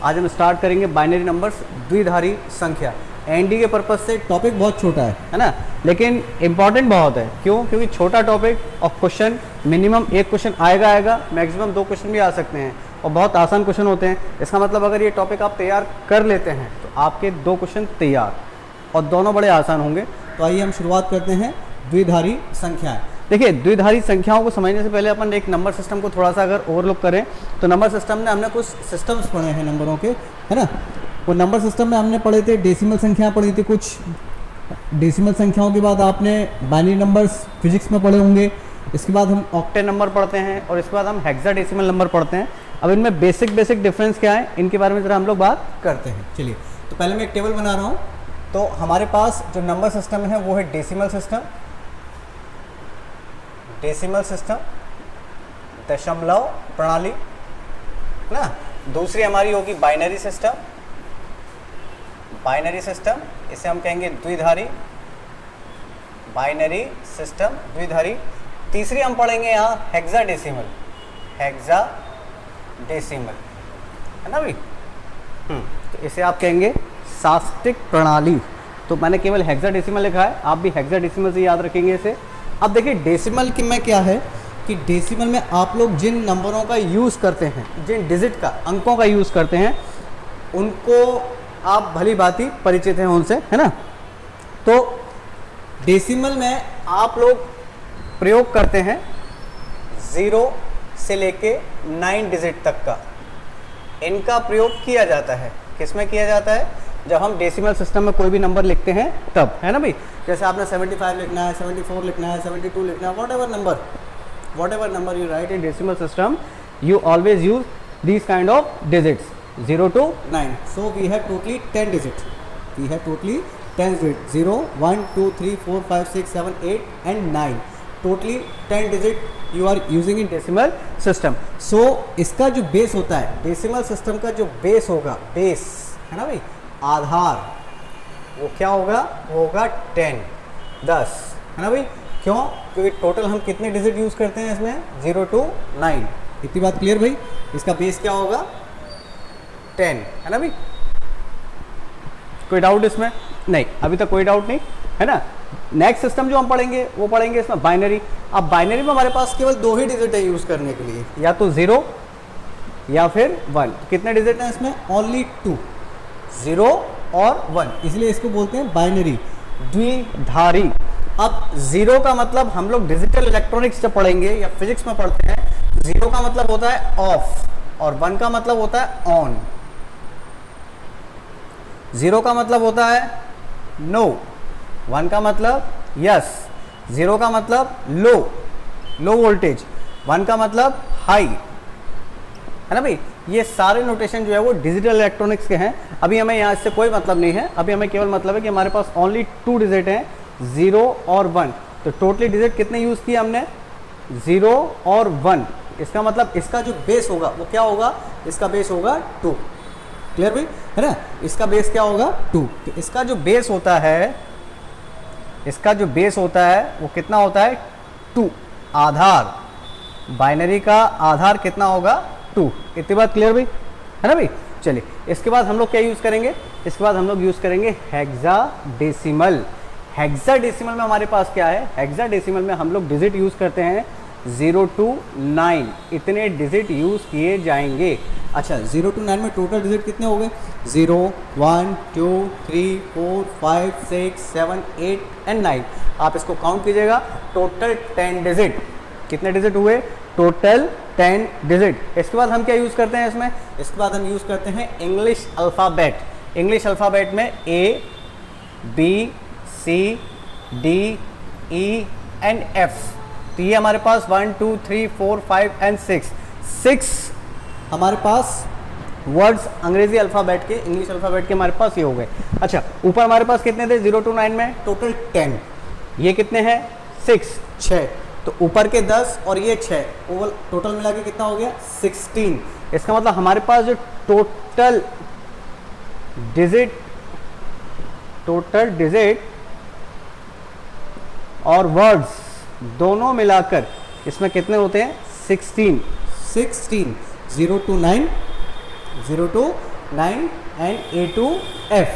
आज हम स्टार्ट करेंगे बाइनरी नंबर्स, द्विधारी संख्या। एनडी के पर्पज से टॉपिक बहुत छोटा है ना, लेकिन इम्पॉर्टेंट बहुत है। क्यों? क्योंकि छोटा टॉपिक और क्वेश्चन मिनिमम एक क्वेश्चन आएगा, मैक्सिमम 2 क्वेश्चन भी आ सकते हैं और बहुत आसान क्वेश्चन होते हैं। इसका मतलब अगर ये टॉपिक आप तैयार कर लेते हैं तो आपके 2 क्वेश्चन तैयार और दोनों बड़े आसान होंगे। तो आइए हम शुरुआत करते हैं द्विधारी संख्याएं। देखिए, द्विधारी संख्याओं को समझने से पहले अपन एक नंबर सिस्टम को थोड़ा सा अगर ओवरलुक करें तो नंबर सिस्टम में हमने कुछ सिस्टम्स पढ़े हैं नंबरों के, है ना। वो नंबर सिस्टम में हमने पढ़े थे डेसिमल संख्या पढ़ी थी, कुछ डेसिमल संख्याओं के बाद आपने बाइनरी नंबर्स फिजिक्स में पढ़े होंगे। इसके बाद हम ऑक्टेट नंबर पढ़ते हैं और इसके बाद हम हेक्साडेसिमल नंबर पढ़ते हैं। अब इनमें बेसिक डिफरेंस क्या है, इनके बारे में ज़रा हम लोग बात करते हैं। चलिए, तो पहले मैं एक टेबल बना रहा हूँ। तो हमारे पास जो नंबर सिस्टम है वो है डेसिमल सिस्टम, दशमलव प्रणाली ना। दूसरी हमारी होगी बाइनरी सिस्टम, इसे हम कहेंगे द्विधारी, बाइनरी सिस्टम द्विधारी। तीसरी हम पढ़ेंगे यहाँ हेक्साडेसिमल, है ना भाई। तो इसे आप कहेंगे शास्त्रिक प्रणाली। तो मैंने केवल हेक्साडेसिमल लिखा है, आप भी हेक्साडेसिमल से याद रखेंगे इसे। अब देखिए डेसिमल की में क्या है कि डेसिमल में आप लोग जिन नंबरों का यूज़ करते हैं, जिन डिजिट का, अंकों का यूज़ करते हैं, उनको आप भली भांति परिचित हैं उनसे, है ना। तो डेसिमल में आप लोग प्रयोग करते हैं 0 से लेके 9 डिजिट तक का। इनका प्रयोग किया जाता है, किसमें किया जाता है? जब हम डेसिमल सिस्टम में कोई भी नंबर लिखते हैं तब, है ना भाई। जैसे आपने 75 लिखना है, 74 लिखना है, 72 लिखना है, what ever number you right in decimal system, you always use these kind of digits 0 to 9. So we have totally 10 digits. 0, 1, 2, 3, 4, 5, 6, 7, 8 and 9. Totally 10 digit you are using in decimal system. So इसका जो base होता है, decimal system का जो base होगा, base है ना भाई, आधार, वो क्या होगा? वो होगा 10, है ना भाई। क्यों? क्योंकि टोटल हम कितने डिजिट यूज़ करते हैं इसमें? 0 to 9। इतनी बात क्लियर भाई। इसका बेस क्या होगा? 10, है ना भाई। कोई डाउट इसमें? नहीं, अभी तक कोई डाउट नहीं, है ना। नेक्स्ट सिस्टम जो हम पढ़ेंगे वो पढ़ेंगे इसमें बाइनरी। अब बाइनरी में हमारे पास केवल 2 ही डिजिट है यूज़ करने के लिए, या तो 0 या फिर 1। कितने डिजिट हैं इसमें? ओनली 2, 0 और 1, इसलिए इसको बोलते हैं बाइनरी, द्विधारी। अब 0 का मतलब हम लोग डिजिटल इलेक्ट्रॉनिक्स जब पढ़ेंगे या फिजिक्स में पढ़ते हैं, 0 का मतलब होता है ऑफ और 1 का मतलब होता है ऑन। 0 का मतलब होता है नो, 1 का मतलब यस। 0 का मतलब लो वोल्टेज, 1 का मतलब हाई, है ना भाई। ये सारे नोटेशन जो है वो डिजिटल इलेक्ट्रॉनिक्स के हैं। अभी हमें यहाँ इससे कोई मतलब नहीं है, अभी हमें केवल मतलब है कि हमारे पास ओनली 2 डिजिट हैं, 0 और 1। तो टोटली डिजिट कितने यूज़ किए हमने? 0 और 1। इसका मतलब इसका जो बेस होगा वो क्या होगा? इसका बेस होगा 2। क्लियर भाई, है ना। इसका बेस क्या होगा? 2। तो इसका जो बेस होता है, वो कितना होता है? 2। आधार, बाइनरी का आधार कितना होगा? 2। इतनी बात क्लियर भाई, है ना भाई। चलिए, इसके बाद हम लोग क्या यूज़ करेंगे? इसके बाद हम लोग यूज़ करेंगे हेक्साडेसिमल। हेक्साडेसिमल में हमारे पास क्या है? हेक्साडेसिमल में हम लोग डिजिट यूज़ करते हैं 0 to 9, इतने डिजिट यूज़ किए जाएंगे। अच्छा, 0 to 9 में टोटल डिजिट कितने हो गए? 0, 1, 2, 3, 4, 5, 6, 7, 8 एंड 9। आप इसको काउंट कीजिएगा। Total 10 digit. कितने डिजिट हुए? Total 10 digit. इसके बाद हम क्या यूज़ करते हैं इसमें? इसके बाद हम यूज़ करते हैं इंग्लिश अल्फ़ाबेट। इंग्लिश अल्फ़ाबेट में A, B, C, D, E and F। तो ये हमारे पास 1, 2, 3, 4, 5 एंड 6 हमारे पास वर्ड्स अंग्रेजी अल्फ़ाबेट के, इंग्लिश अल्फ़ाबेट के हमारे पास ये हो गए। अच्छा, ऊपर हमारे पास कितने थे 0 to 9 में? टोटल 10। ये कितने हैं? 6। तो ऊपर के 10 और ये 6, ओवल टोटल मिला के कितना हो गया? 16। इसका मतलब हमारे पास जो टोटल डिजिट और वर्ड्स दोनों मिलाकर इसमें कितने होते हैं? 16। 0 to 9 9 एंड A2F।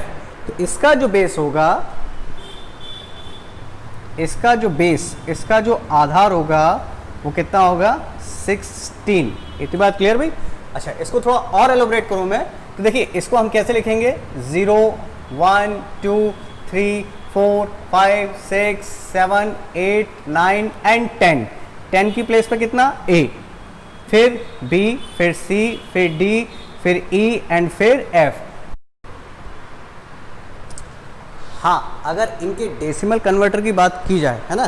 तो इसका जो बेस होगा, इसका जो आधार होगा वो कितना होगा 16। इतनी बात क्लियर भाई। अच्छा, इसको थोड़ा और एलोबरेट करूं मैं, तो देखिए इसको हम कैसे लिखेंगे 0 1 2 3 4 5 6 7 8 9 एंड 10। 10 की प्लेस पे कितना A, फिर B, फिर C, फिर D, फिर E एंड फिर F। हाँ, अगर इनके डेसिमल कन्वर्टर की बात की जाए, है ना,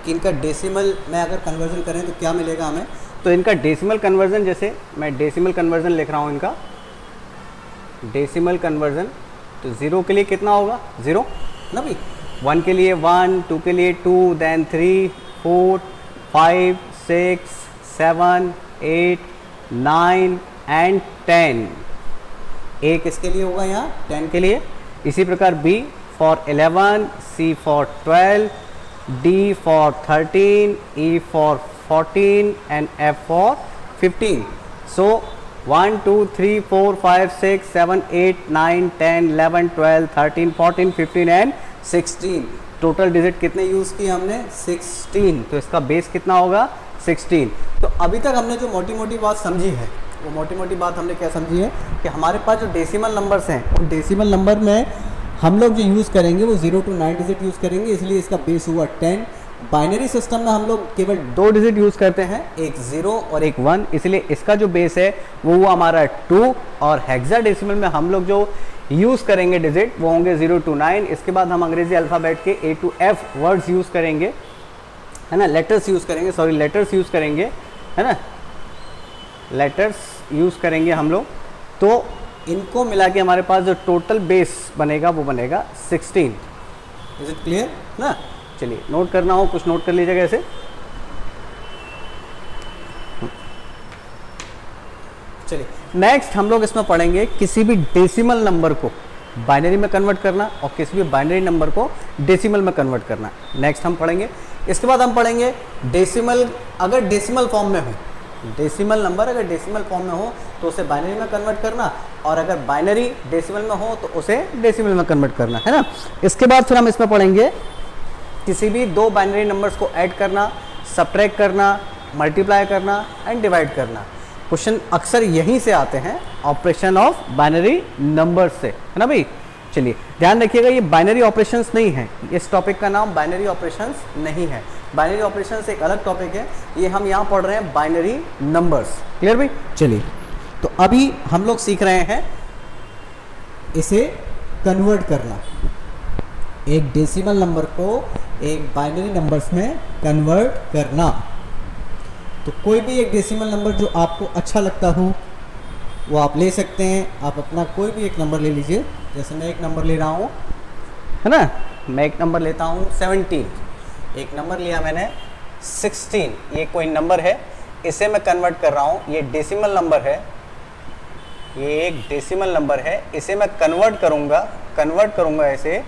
कि इनका डेसिमल में अगर कन्वर्जन करें तो क्या मिलेगा हमें, तो इनका डेसिमल कन्वर्जन, जैसे मैं डेसिमल कन्वर्जन लिख रहा हूँ, इनका डेसिमल कन्वर्जन, तो 0 के लिए कितना होगा 0 ना भाई, 1 के लिए 1, 2 के लिए 2, देन 3 4 5 6 7 8 9 एंड 10। A किसके लिए होगा यहाँ 10 के लिए। इसी प्रकार B for 11, C for 12, D for 13, E for 14 and F for 15। So 1 2 3 4 5 6 7 8 9 10 11 12 13 14 15 and 16। Total digit कितने यूज़ किए हमने 16। तो इसका बेस कितना होगा 16। तो अभी तक हमने जो मोटी मोटी बात समझी है, वो मोटी मोटी बात हमने क्या समझी है कि हमारे पास जो डेसिमल नंबर्स हैं, उन डेसिमल नंबर में हम लोग जो यूज़ करेंगे वो 0 to 9 डिजिट यूज़ करेंगे, इसलिए इसका बेस हुआ 10। बाइनरी सिस्टम में हम लोग केवल 2 डिजिट यूज़ करते हैं, एक 0 और एक 1, इसलिए इसका जो बेस है वो हुआ हमारा 2। और हेक्साडेसिमल में हम लोग जो यूज़ करेंगे डिजिट वो होंगे 0 to 9। इसके बाद हम अंग्रेजी अल्फ़ाबेट के A to F words use करेंगे, है ना, लेटर्स यूज़ करेंगे, सॉरी लेटर्स यूज़ करेंगे, है ना, लेटर्स यूज़ करेंगे हम लोग। तो इनको मिला के हमारे पास जो टोटल बेस बनेगा वो बनेगा 16। इज इट क्लियर ना। चलिए नोट करना हो कुछ नोट कर लीजिएगा ऐसे। चलिए नेक्स्ट हम लोग इसमें पढ़ेंगे किसी भी डेसिमल नंबर को बाइनरी में कन्वर्ट करना और किसी भी बाइनरी नंबर को डेसिमल में कन्वर्ट करना, नेक्स्ट हम पढ़ेंगे। इसके बाद हम पढ़ेंगे डेसिमल, अगर डेसिमल फॉर्म में हो, डेसिमल नंबर अगर डेसिमल फॉर्म में हो तो उसे बाइनरी में कन्वर्ट करना, और अगर बाइनरी डेसिमल में हो तो उसे डेसिमल में कन्वर्ट करना, है ना। इसके बाद फिर हम इसमें पढ़ेंगे किसी भी 2 बाइनरी नंबर्स को ऐड करना, सब्ट्रैक्ट करना, मल्टीप्लाई करना एंड डिवाइड करना। क्वेश्चन अक्सर यहीं से आते हैं, ऑपरेशन ऑफ बाइनरी नंबर्स से, है ना भाई। चलिए ध्यान रखिएगा, ये बाइनरी ऑपरेशंस नहीं है, इस टॉपिक का नाम बाइनरी ऑपरेशंस नहीं है। बाइनरी ऑपरेशंस एक अलग टॉपिक है, ये हम यहाँ पढ़ रहे हैं बाइनरी नंबर्स। क्लियर भाई। चलिए तो अभी हम लोग सीख रहे हैं इसे कन्वर्ट करना, एक डेसिमल नंबर को एक बाइनरी नंबर्स में कन्वर्ट करना। तो कोई भी एक डेसिमल नंबर जो आपको अच्छा लगता हो वो आप ले सकते हैं। आप अपना कोई भी एक नंबर ले लीजिए, जैसे मैं एक नंबर ले रहा हूँ, है ना, मैं एक नंबर लेता हूँ 17, एक नंबर लिया मैंने 16, ये कोई नंबर है, इसे मैं कन्वर्ट कर रहा हूँ, ये डेसिमल नंबर है, ये एक डेसिमल नंबर है, इसे मैं कन्वर्ट करूँगा ऐसे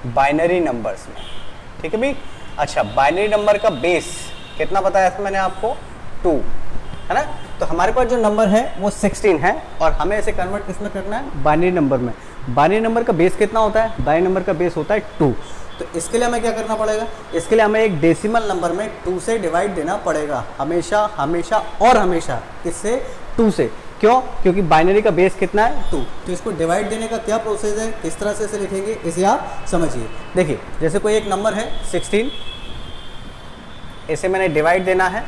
बाइनरी नंबर्स में। ठीक है भाई। अच्छा, बाइनरी नंबर का बेस कितना बताया था मैंने आपको 2, है ना। तो हमारे पास जो नंबर है वो 16 है और हमें इसे कन्वर्ट किसमें करना है बाइनरी नंबर में। बाइनरी नंबर का बेस कितना होता है, बाइनरी नंबर का बेस होता है 2। तो इसके लिए हमें क्या करना पड़ेगा, इसके लिए हमें एक डेसिमल नंबर में 2 से डिवाइड देना पड़ेगा, हमेशा हमेशा और हमेशा। किससे, 2 से। क्यों, क्योंकि बाइनरी का बेस कितना है 2। तो इसको डिवाइड देने का क्या प्रोसेस है, किस तरह से इसे लिखेंगे, इसे आप समझिए। देखिए जैसे कोई एक नंबर है 16, इसे मैंने डिवाइड देना है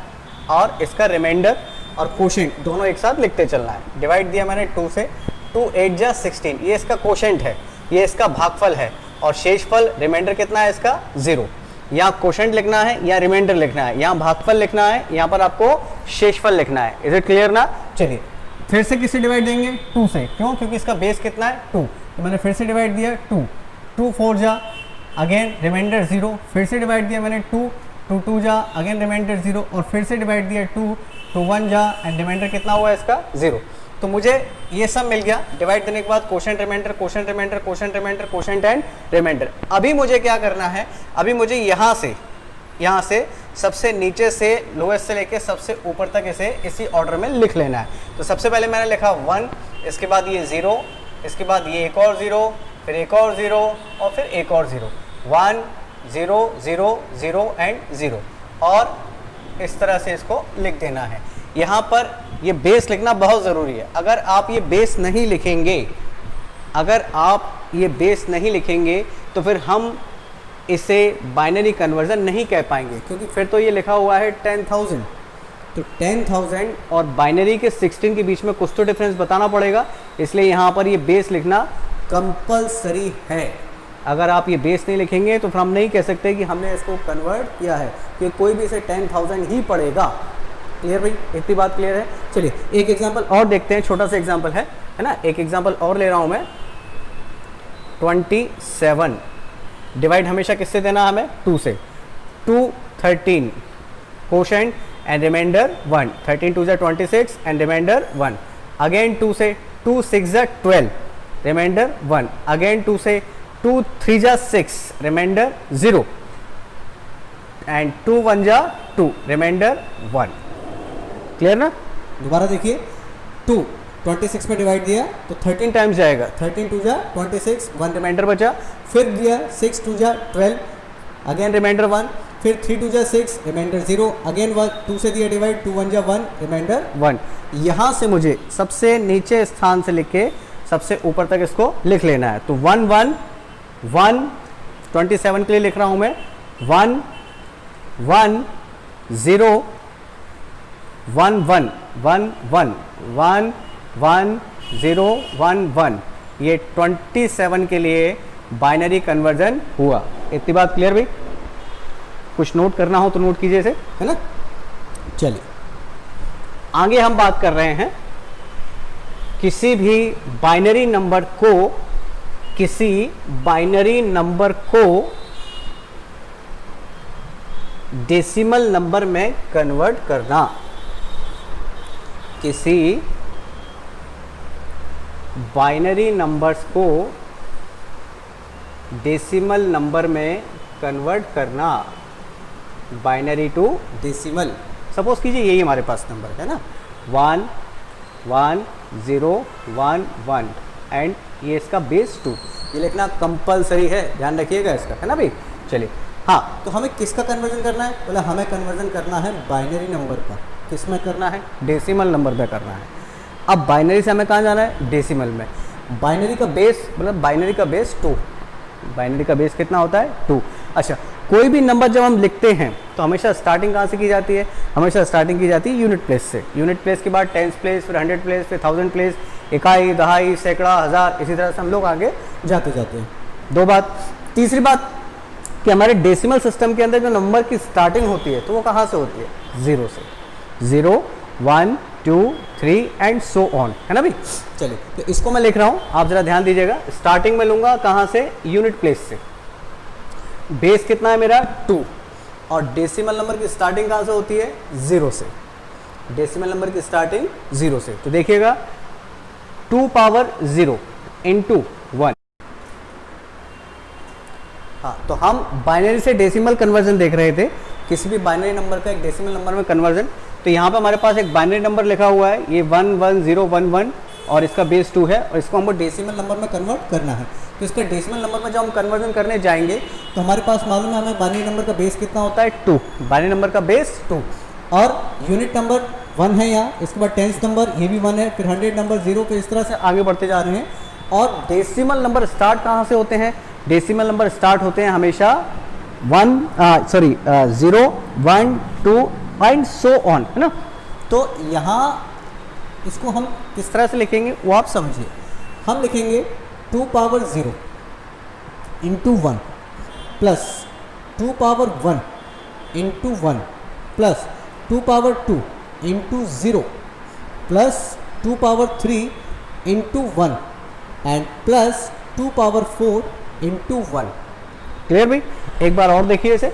और इसका रिमाइंडर और कोशेंट दोनों एक साथ लिखते चलना है। डिवाइड दिया मैंने 2 से, 2 8 जा 16, ये इसका कोशेंट है, ये इसका भागफल है, और शेषफल रिमाइंडर कितना है इसका 0। यहाँ कोशेंट लिखना है या रिमाइंडर लिखना है, यहाँ भागफल लिखना है, यहाँ पर आपको शेषफल लिखना है। इज इट क्लियर ना। चलिए फिर से किससे डिवाइड देंगे, 2 से। क्यों, क्योंकि इसका बेस कितना है 2। तो मैंने फिर से डिवाइड दिया 2, 2 4 जा, अगेन रिमाइंडर 0, फिर से डिवाइड दिया मैंने 2, 2 2 जा, अगेन रिमाइंडर 0, और फिर से डिवाइड दिया 2, 2 1 जा, एंड रिमाइंडर कितना हुआ इसका 0। तो मुझे ये सब मिल गया डिवाइड देने के बाद, quotient remainder, quotient remainder, quotient remainder, quotient and remainder. अभी मुझे क्या करना है, अभी मुझे यहाँ से सबसे नीचे से लोएस्ट से लेके सबसे ऊपर तक इसे इसी ऑर्डर में लिख लेना है। तो सबसे पहले मैंने लिखा 1, इसके बाद ये 0, इसके बाद ये एक और 0, फिर एक और 0 और फिर एक और 0, 1 0 0 0 एंड 0, और इस तरह से इसको लिख देना है। यहाँ पर ये बेस लिखना बहुत ज़रूरी है। अगर आप ये बेस नहीं लिखेंगे, अगर आप ये बेस नहीं लिखेंगे तो फिर हम इसे बाइनरी कन्वर्जन नहीं कह पाएंगे, क्योंकि फिर तो ये लिखा हुआ है 10,000, तो 10,000 और बाइनरी के 16 के बीच में कुछ तो डिफरेंस बताना पड़ेगा, इसलिए यहाँ पर ये बेस लिखना कंपलसरी है। अगर आप ये बेस नहीं लिखेंगे तो फिर हम नहीं कह सकते कि हमने इसको कन्वर्ट किया है, क्योंकि कोई भी इसे 10,000 ही पड़ेगा। क्लियर भाई, इतनी बात क्लियर है। चलिए एक एग्जांपल और देखते हैं, छोटा सा एग्जांपल है ना। एक एग्जांपल और ले रहा हूँ मैं। 27 डिवाइड हमेशा किससे देना हमें? 2 से। 2 13 कोशेंट एंड रिमाइंडर 1, 13 2 जा 26 एंड रिमाइंडर 1, अगेन 2 से, 2 6 जा 12 रिमाइंडर 1, अगेन 2 से, 2 3 जा 6 रिमाइंडर 0 एंड 2 1 जा 2 रिमाइंडर 1। क्लियर ना? दोबारा देखिए, 2 26 में डिवाइड दिया तो 13 टाइम्स जाएगा, 13 2 जा 26, 1 रिमाइंडर बचा, फिर दिया 6 2 जा 12, अगेन रिमाइंडर 1, फिर 3 2 जा 6 रिमाइंडर 0, अगेन 1 2 से दिया डिवाइड, 2 1 जा 1 रिमाइंडर 1। यहाँ से मुझे सबसे नीचे स्थान से लिख के सबसे ऊपर तक इसको लिख लेना है। तो 1 1 1 27 के लिए लिख रहा हूँ मैं, 1 1 0 1 1 1 1 1 1 0 1 1, ये 27 के लिए बाइनरी कन्वर्जन हुआ। इतनी बात क्लियर भाई? कुछ नोट करना हो तो नोट कीजिए इसे, है ना। चलिए आगे हम बात कर रहे हैं किसी भी बाइनरी नंबर को, किसी बाइनरी नंबर को डेसिमल नंबर में कन्वर्ट करना। किसी बाइनरी नंबर्स को डेसिमल नंबर में कन्वर्ट करना, बाइनरी टू डेसिमल। सपोज कीजिए यही हमारे पास नंबर है ना, 1 1 0 1 1 एंड ये इसका बेस 2, ये लिखना कंपलसरी है, ध्यान रखिएगा इसका, है ना भाई। चलिए हाँ, तो हमें किसका कन्वर्जन करना है? बोला हमें कन्वर्जन करना है बाइनरी नंबर का। किस में करना है? डेसिमल नंबर में करना है। अब बाइनरी से हमें कहाँ जाना है? डेसिमल में। बाइनरी का बेस, मतलब बाइनरी का बेस 2, बाइनरी का बेस कितना होता है? 2। अच्छा, कोई भी नंबर जब हम लिखते हैं तो हमेशा स्टार्टिंग कहाँ से की जाती है? हमेशा स्टार्टिंग की जाती है यूनिट प्लेस से। यूनिट प्लेस के बाद टेंस प्लेस, फिर 100 प्लेस, फिर 1000 प्लेस, इकाई, दहाई, सैकड़ा, हज़ार, इसी तरह से हम लोग आगे जाते जाते हैं। दो बात। तीसरी बात कि हमारे डेसिमल सिस्टम के अंदर जो नंबर की स्टार्टिंग होती है तो वो कहाँ से होती है? 0 से। 0 1 2 3 एंड सो ऑन, है ना भाई। चलिए तो इसको मैं लिख रहा हूँ, आप जरा ध्यान दीजिएगा। स्टार्टिंग में लूँगा कहाँ से? यूनिट प्लेस से। बेस कितना है मेरा? 2, और डेसिमल नंबर की स्टार्टिंग कहाँ से होती है? 0 से। डेसिमल नंबर की स्टार्टिंग 0 से। तो देखिएगा 2 पावर 0 इंटू 1। हाँ, तो हम बाइनरी से डेसिमल कन्वर्जन देख रहे थे, किसी भी बाइनरी नंबर का एक डेसिमल नंबर में कन्वर्जन। तो यहाँ पे हमारे पास एक बाइनरी नंबर लिखा हुआ है, ये 1 1 0 1 1 और इसका बेस 2 है, और इसको हमको डेसिमल नंबर में कन्वर्ट करना है। तो इसके डेसिमल नंबर में जब हम कन्वर्जन करने जाएंगे तो हमारे पास मालूम है हमें बाइनरी नंबर का बेस कितना होता है? 2। बाइनरी नंबर का बेस 2, और यूनिट नंबर 1 है यहाँ, इसके बाद टेंस नंबर ये भी 1 है, फिर 100 नंबर 0, फिर इस तरह से आगे बढ़ते जा रहे हैं। और डेसिमल नंबर स्टार्ट कहाँ से होते हैं? डेसिमल नंबर स्टार्ट होते हैं हमेशा 0 1 2 एंड सो ऑन, है ना। तो यहाँ इसको हम किस तरह से लिखेंगे वो आप समझिए। हम लिखेंगे 2 power 0 into 1 plus 2 power 1 into 1 plus 2 power 2 into 0 plus 2 power 3 into 1 and plus 2 power 4 into 1। Clear भाई? एक बार और देखिए इसे।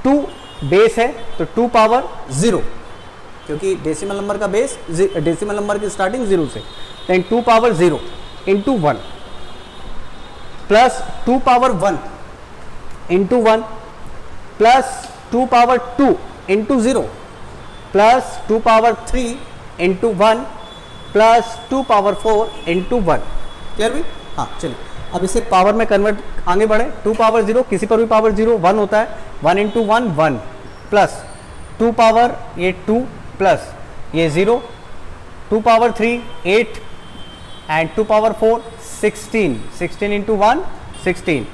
2 बेस है तो 2 पावर 0, क्योंकि डेसिमल नंबर का बेस, डेसिमल नंबर की स्टार्टिंग 0 से, then 2 power 0 into 1 plus 2 power 1 into 1 plus 2 power 2 into 0 plus 2 power 3 into 1 plus 2 power 4 into 1। Clear भी? हाँ चलिए, अब इसे पावर में कन्वर्ट आगे बढ़े। 2 पावर 0, किसी पर भी पावर 0 1 होता है, 1 इंटू 1 1 प्लस 2 पावर ये 2 प्लस ये 0, 2 power 3 8 and 2 power 4 16, 16 into 1 16,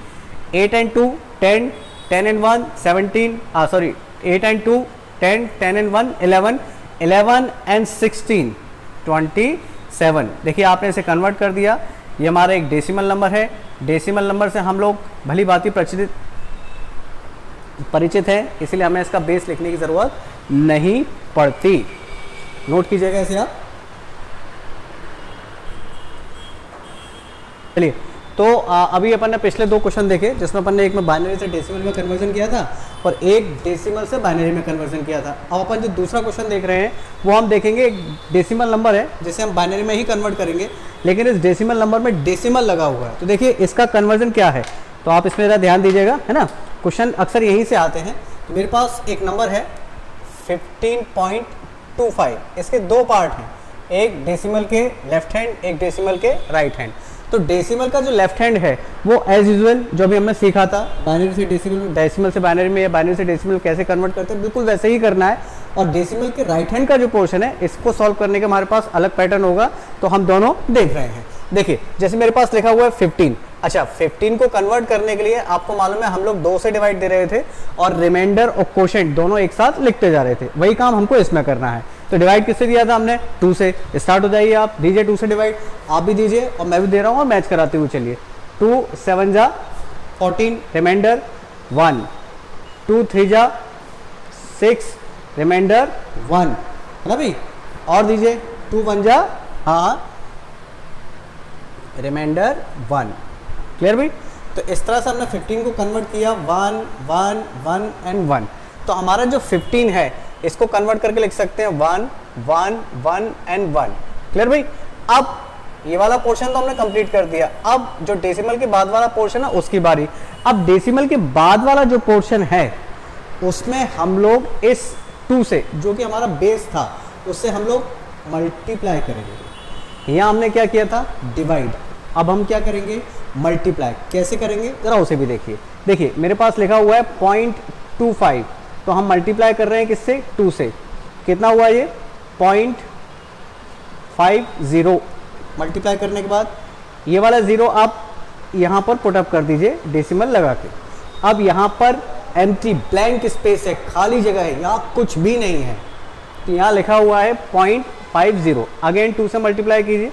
8 and 2 10, 10 and 1 17, sorry 8 and 2 10, 10 and 1 11, 11 and 16 27। देखिए आपने इसे कन्वर्ट कर दिया, ये हमारा एक डेसिमल नंबर है। डेसिमल नंबर से हम लोग भली भांति परिचित हैं, इसलिए हमें इसका बेस लिखने की ज़रूरत नहीं पड़ती। नोट कीजिएगा इसे आप। चलिए, तो अभी अपन ने पिछले 2 क्वेश्चन देखे, जिसमें अपन ने एक में बाइनरी से डेसिमल में कन्वर्जन किया था और एक डेसिमल से बाइनरी में कन्वर्जन किया था। अब अपन जो दूसरा क्वेश्चन देख रहे हैं वो हम देखेंगे एक डेसिमल नंबर है जिसे हम बाइनरी में ही कन्वर्ट करेंगे, लेकिन इस डेसिमल नंबर में डेसिमल लगा हुआ है। तो देखिए इसका कन्वर्जन क्या है, तो आप इसमें ज़रा ध्यान दीजिएगा, है ना। क्वेश्चन अक्सर यहीं से आते हैं। तो मेरे पास एक नंबर है 15.25, इसके 2 पार्ट हैं, एक डेसिमल के लेफ्ट हैंड, एक डेसिमल के राइट हैंड। तो डेसिमल का जो लेफ्ट हैंड है वो एज यूजुअल जो भी हमने सीखा था, बाइनरी से डेसिमल, डेसिमल से बाइनरी में या बाइनरी से डेसिमल कैसे कन्वर्ट करते हैं, बिल्कुल वैसे ही करना है। और डेसिमल के राइट हैंड का जो पोर्शन है इसको सॉल्व करने का हमारे पास अलग पैटर्न होगा, तो हम दोनों देख रहे हैं। देखिए जैसे मेरे पास लिखा हुआ है 15, अच्छा 15 को कन्वर्ट करने के लिए आपको मालूम है हम लोग 2 से डिवाइड दे रहे थे और रिमाइंडर और कोशेंट दोनों एक साथ लिखते जा रहे थे, वही काम हमको इसमें करना है। तो डिवाइड किससे दिया था हमने? 2 से। स्टार्ट हो जाइए, आप दीजिए 2 से डिवाइड, आप भी दीजिए और मैं भी दे रहा हूँ और मैच कराते हुए चलिए। 2 7 जा 14, रिमाइंडर 1, 2 3 जा 6, रिमाइंडर 1, है ना भाई। और दीजिए 2 1 जा, हाँ, रिमाइंडर 1। क्लियर भाई? तो इस तरह से हमने 15 को कन्वर्ट किया, 1 1 1 एंड 1। तो हमारा जो 15 है इसको कन्वर्ट करके लिख सकते हैं 1 1 1 एंड 1। क्लियर भाई? अब ये वाला पोर्शन तो हमने कंप्लीट कर दिया, अब जो डेसिमल के बाद वाला पोर्शन है उसकी बारी। अब डेसिमल के बाद वाला जो पोर्शन है उसमें हम लोग इस 2 से, जो कि हमारा बेस था, उससे हम लोग मल्टीप्लाई करेंगे। यहाँ हमने क्या किया था? डिवाइड। अब हम क्या करेंगे? मल्टीप्लाई। कैसे करेंगे जरा उसे भी देखिए। देखिए मेरे पास लिखा हुआ है 0.25, तो हम मल्टीप्लाई कर रहे हैं किससे? 2 से। कितना हुआ ये? 0.50। मल्टीप्लाई करने के बाद ये वाला 0 आप यहाँ पर पुटअप कर दीजिए डेसिमल लगा के। अब यहाँ पर एम्प्टी ब्लैंक स्पेस है, खाली जगह है, यहाँ कुछ भी नहीं है, तो यहाँ लिखा हुआ है 0.50। अगेन 2 से मल्टीप्लाई कीजिए,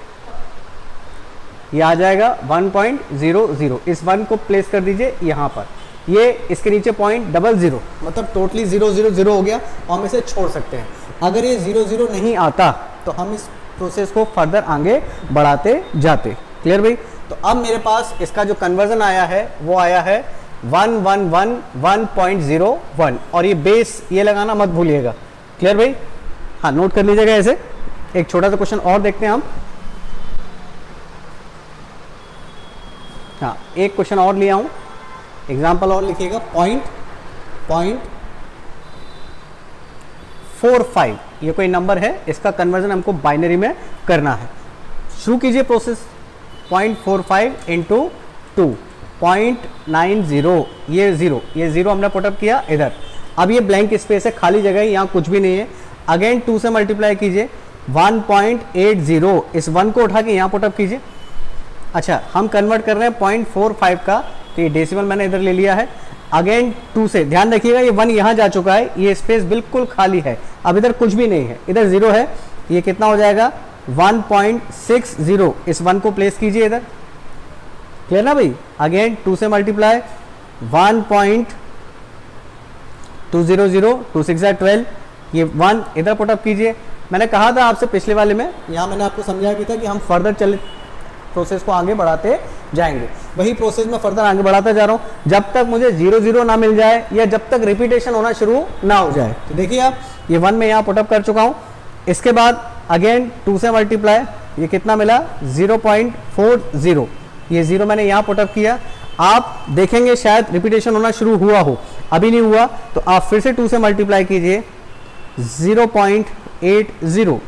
ये आ जाएगा 1.00। इस 1 को प्लेस कर दीजिए यहाँ पर, ये इसके नीचे 0.00, मतलब टोटली 0 0 0 हो गया और हम इसे छोड़ सकते हैं। अगर ये 0 0 नहीं आता तो हम इस प्रोसेस को फर्दर आगे बढ़ाते जाते। क्लियर भाई? तो अब मेरे पास इसका जो कन्वर्जन आया है वो आया है 111.01 और ये बेस ये लगाना मत भूलिएगा। क्लियर भाई? हाँ, नोट कर लीजिएगा ऐसे। एक छोटा सा क्वेश्चन और देखते हैं हम। हाँ, एक क्वेश्चन और लिया हूँ, एग्जाम्पल और लिखिएगा। 0.45 ये कोई नंबर है, इसका कन्वर्जन हमको बाइनरी में करना है। शुरू कीजिए प्रोसेस। 0.45 इंटू 2, 0.90, ये 0 हमने पुटअप किया इधर। अब ये ब्लैंक स्पेस है, खाली जगह है, यहाँ कुछ भी नहीं है। अगेन 2 से मल्टीप्लाई कीजिए, 1.80, इस 1 को उठा के यहाँ पुटअप कीजिए। अच्छा, हम कन्वर्ट कर रहे हैं 0.45 का, तो ये डेसिमल मैंने इधर ले लिया है। अगेन 2 से, ध्यान रखिएगा ये 1 यहाँ जा चुका है, ये स्पेस बिल्कुल खाली है, अब इधर कुछ भी नहीं है, इधर 0 है। ये कितना हो जाएगा? 1.60। इस 1 को प्लेस कीजिए इधर। क्लियर ना भाई? अगेन 2 से मल्टीप्लाई, 1.200, 2 6 12, ये 1 इधर पुटअप कीजिए। मैंने कहा था आपसे पिछले वाले में, यहाँ मैंने आपको समझाया भी था कि हम फर्दर चले प्रोसेस को आगे बढ़ाते जाएंगे। वही प्रोसेस में फर्दर आगे बढ़ाता जा रहा हूँ जब तक मुझे 0 0 ना मिल जाए या जब तक रिपीटेशन होना शुरू ना हो जाए। तो देखिए आप, ये 1 में यहाँ पुटअप कर चुका हूँ। इसके बाद अगेन 2 से मल्टीप्लाई, ये कितना मिला? 0.40, ये 0 मैंने यहाँ पुटअप किया। आप देखेंगे शायद रिपीटेशन होना शुरू हुआ हो, अभी नहीं हुआ, तो आप फिर से 2 से मल्टीप्लाई कीजिए, 0.80।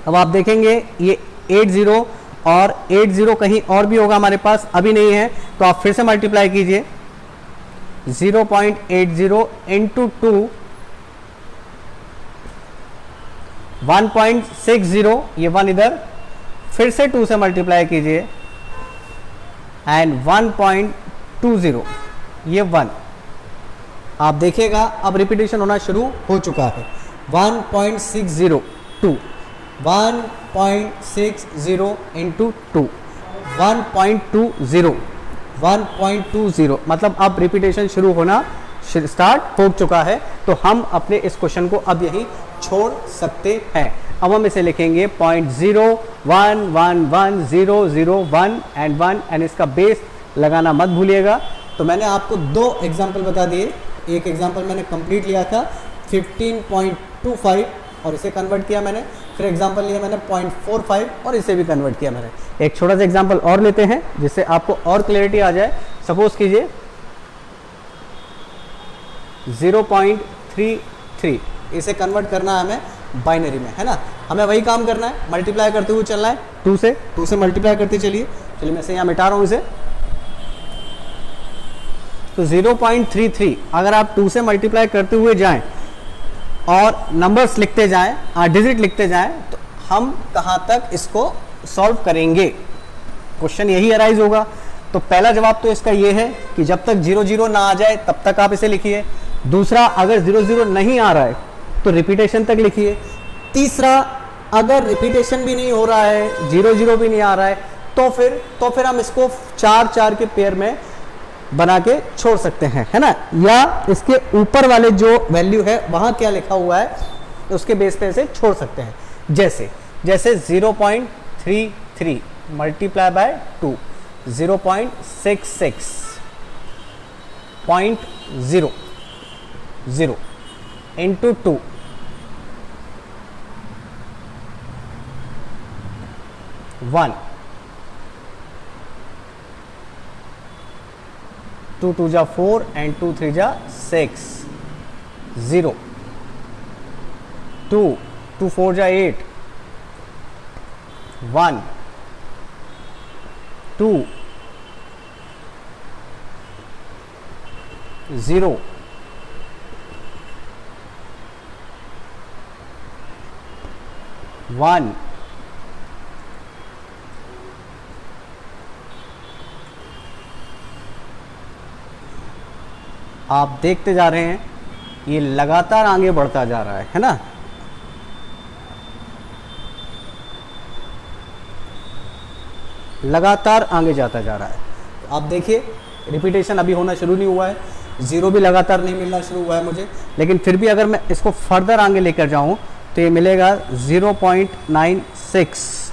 अब आप देखेंगे ये 80 और 80 कहीं और भी होगा हमारे पास, अभी नहीं है, तो आप फिर से मल्टीप्लाई कीजिए 0.80 इंटू 2 1.60, ये 1 इधर, फिर से 2 से मल्टीप्लाई कीजिए एंड 1.20, ये 1। आप देखिएगा अब रिपीटेशन होना शुरू हो चुका है। 1.60 2 1.60 इंटू 2 1.20 मतलब अब रिपीटेशन शुरू होना स्टार्ट हो चुका है। तो हम अपने इस क्वेश्चन को अब यही छोड़ सकते हैं। अब हम इसे लिखेंगे 0.01110001 एंड 1 एंड इसका बेस लगाना मत भूलिएगा। तो मैंने आपको 2 एग्जाम्पल बता दिए। एक एग्जाम्पल मैंने कंप्लीट लिया था 15.25 और इसे कन्वर्ट किया मैंने, फिर एग्जाम्पल लिया मैंने 0.45 और इसे भी कन्वर्ट किया मैंने। एक छोटा सा एग्जाम्पल और लेते हैं जिससे आपको और क्लैरिटी आ जाए। सपोज कीजिए 0.33, इसे कन्वर्ट करना है हमें बाइनरी में, है ना। हमें वही काम करना है, मल्टीप्लाई करते हुए चलना है 2 से मल्टीप्लाई करते चलिए। चलिए मैं इसे यहाँ मिटा रहा हूँ इसे। तो 0.33 अगर आप 2 से मल्टीप्लाई करते हुए जाएं और नंबर्स लिखते जाएं, डिजिट लिखते जाएं, तो हम कहाँ तक इसको सॉल्व करेंगे, क्वेश्चन यही अराइज होगा। तो पहला जवाब तो इसका ये है कि जब तक 0 ना आ जाए तब तक आप इसे लिखिए। दूसरा, अगर 0 नहीं आ रहा है तो रिपीटेशन तक लिखिए। तीसरा, अगर रिपीटेशन भी नहीं हो रहा है, 0 भी नहीं आ रहा है, तो फिर हम इसको 4 के पेयर में बना के छोड़ सकते हैं, है ना। या इसके ऊपर वाले जो वैल्यू है वहां क्या लिखा हुआ है उसके बेस पे इसे छोड़ सकते हैं। जैसे 0.33 मल्टीप्लाई बाय 2 0.66.00 इंटू 2 1 2 2 जा 4 एंड 2 3 जा 6 0 2 2 4 जा 8 1 2 0 1 आप देखते जा रहे हैं ये लगातार आगे बढ़ता जा रहा है ना। लगातार आगे जाता जा रहा है। आप देखिए रिपीटेशन अभी होना शुरू नहीं हुआ है, 0 भी लगातार नहीं मिलना शुरू हुआ है मुझे, लेकिन फिर भी अगर मैं इसको फर्दर आगे लेकर जाऊं तो ये मिलेगा 0.96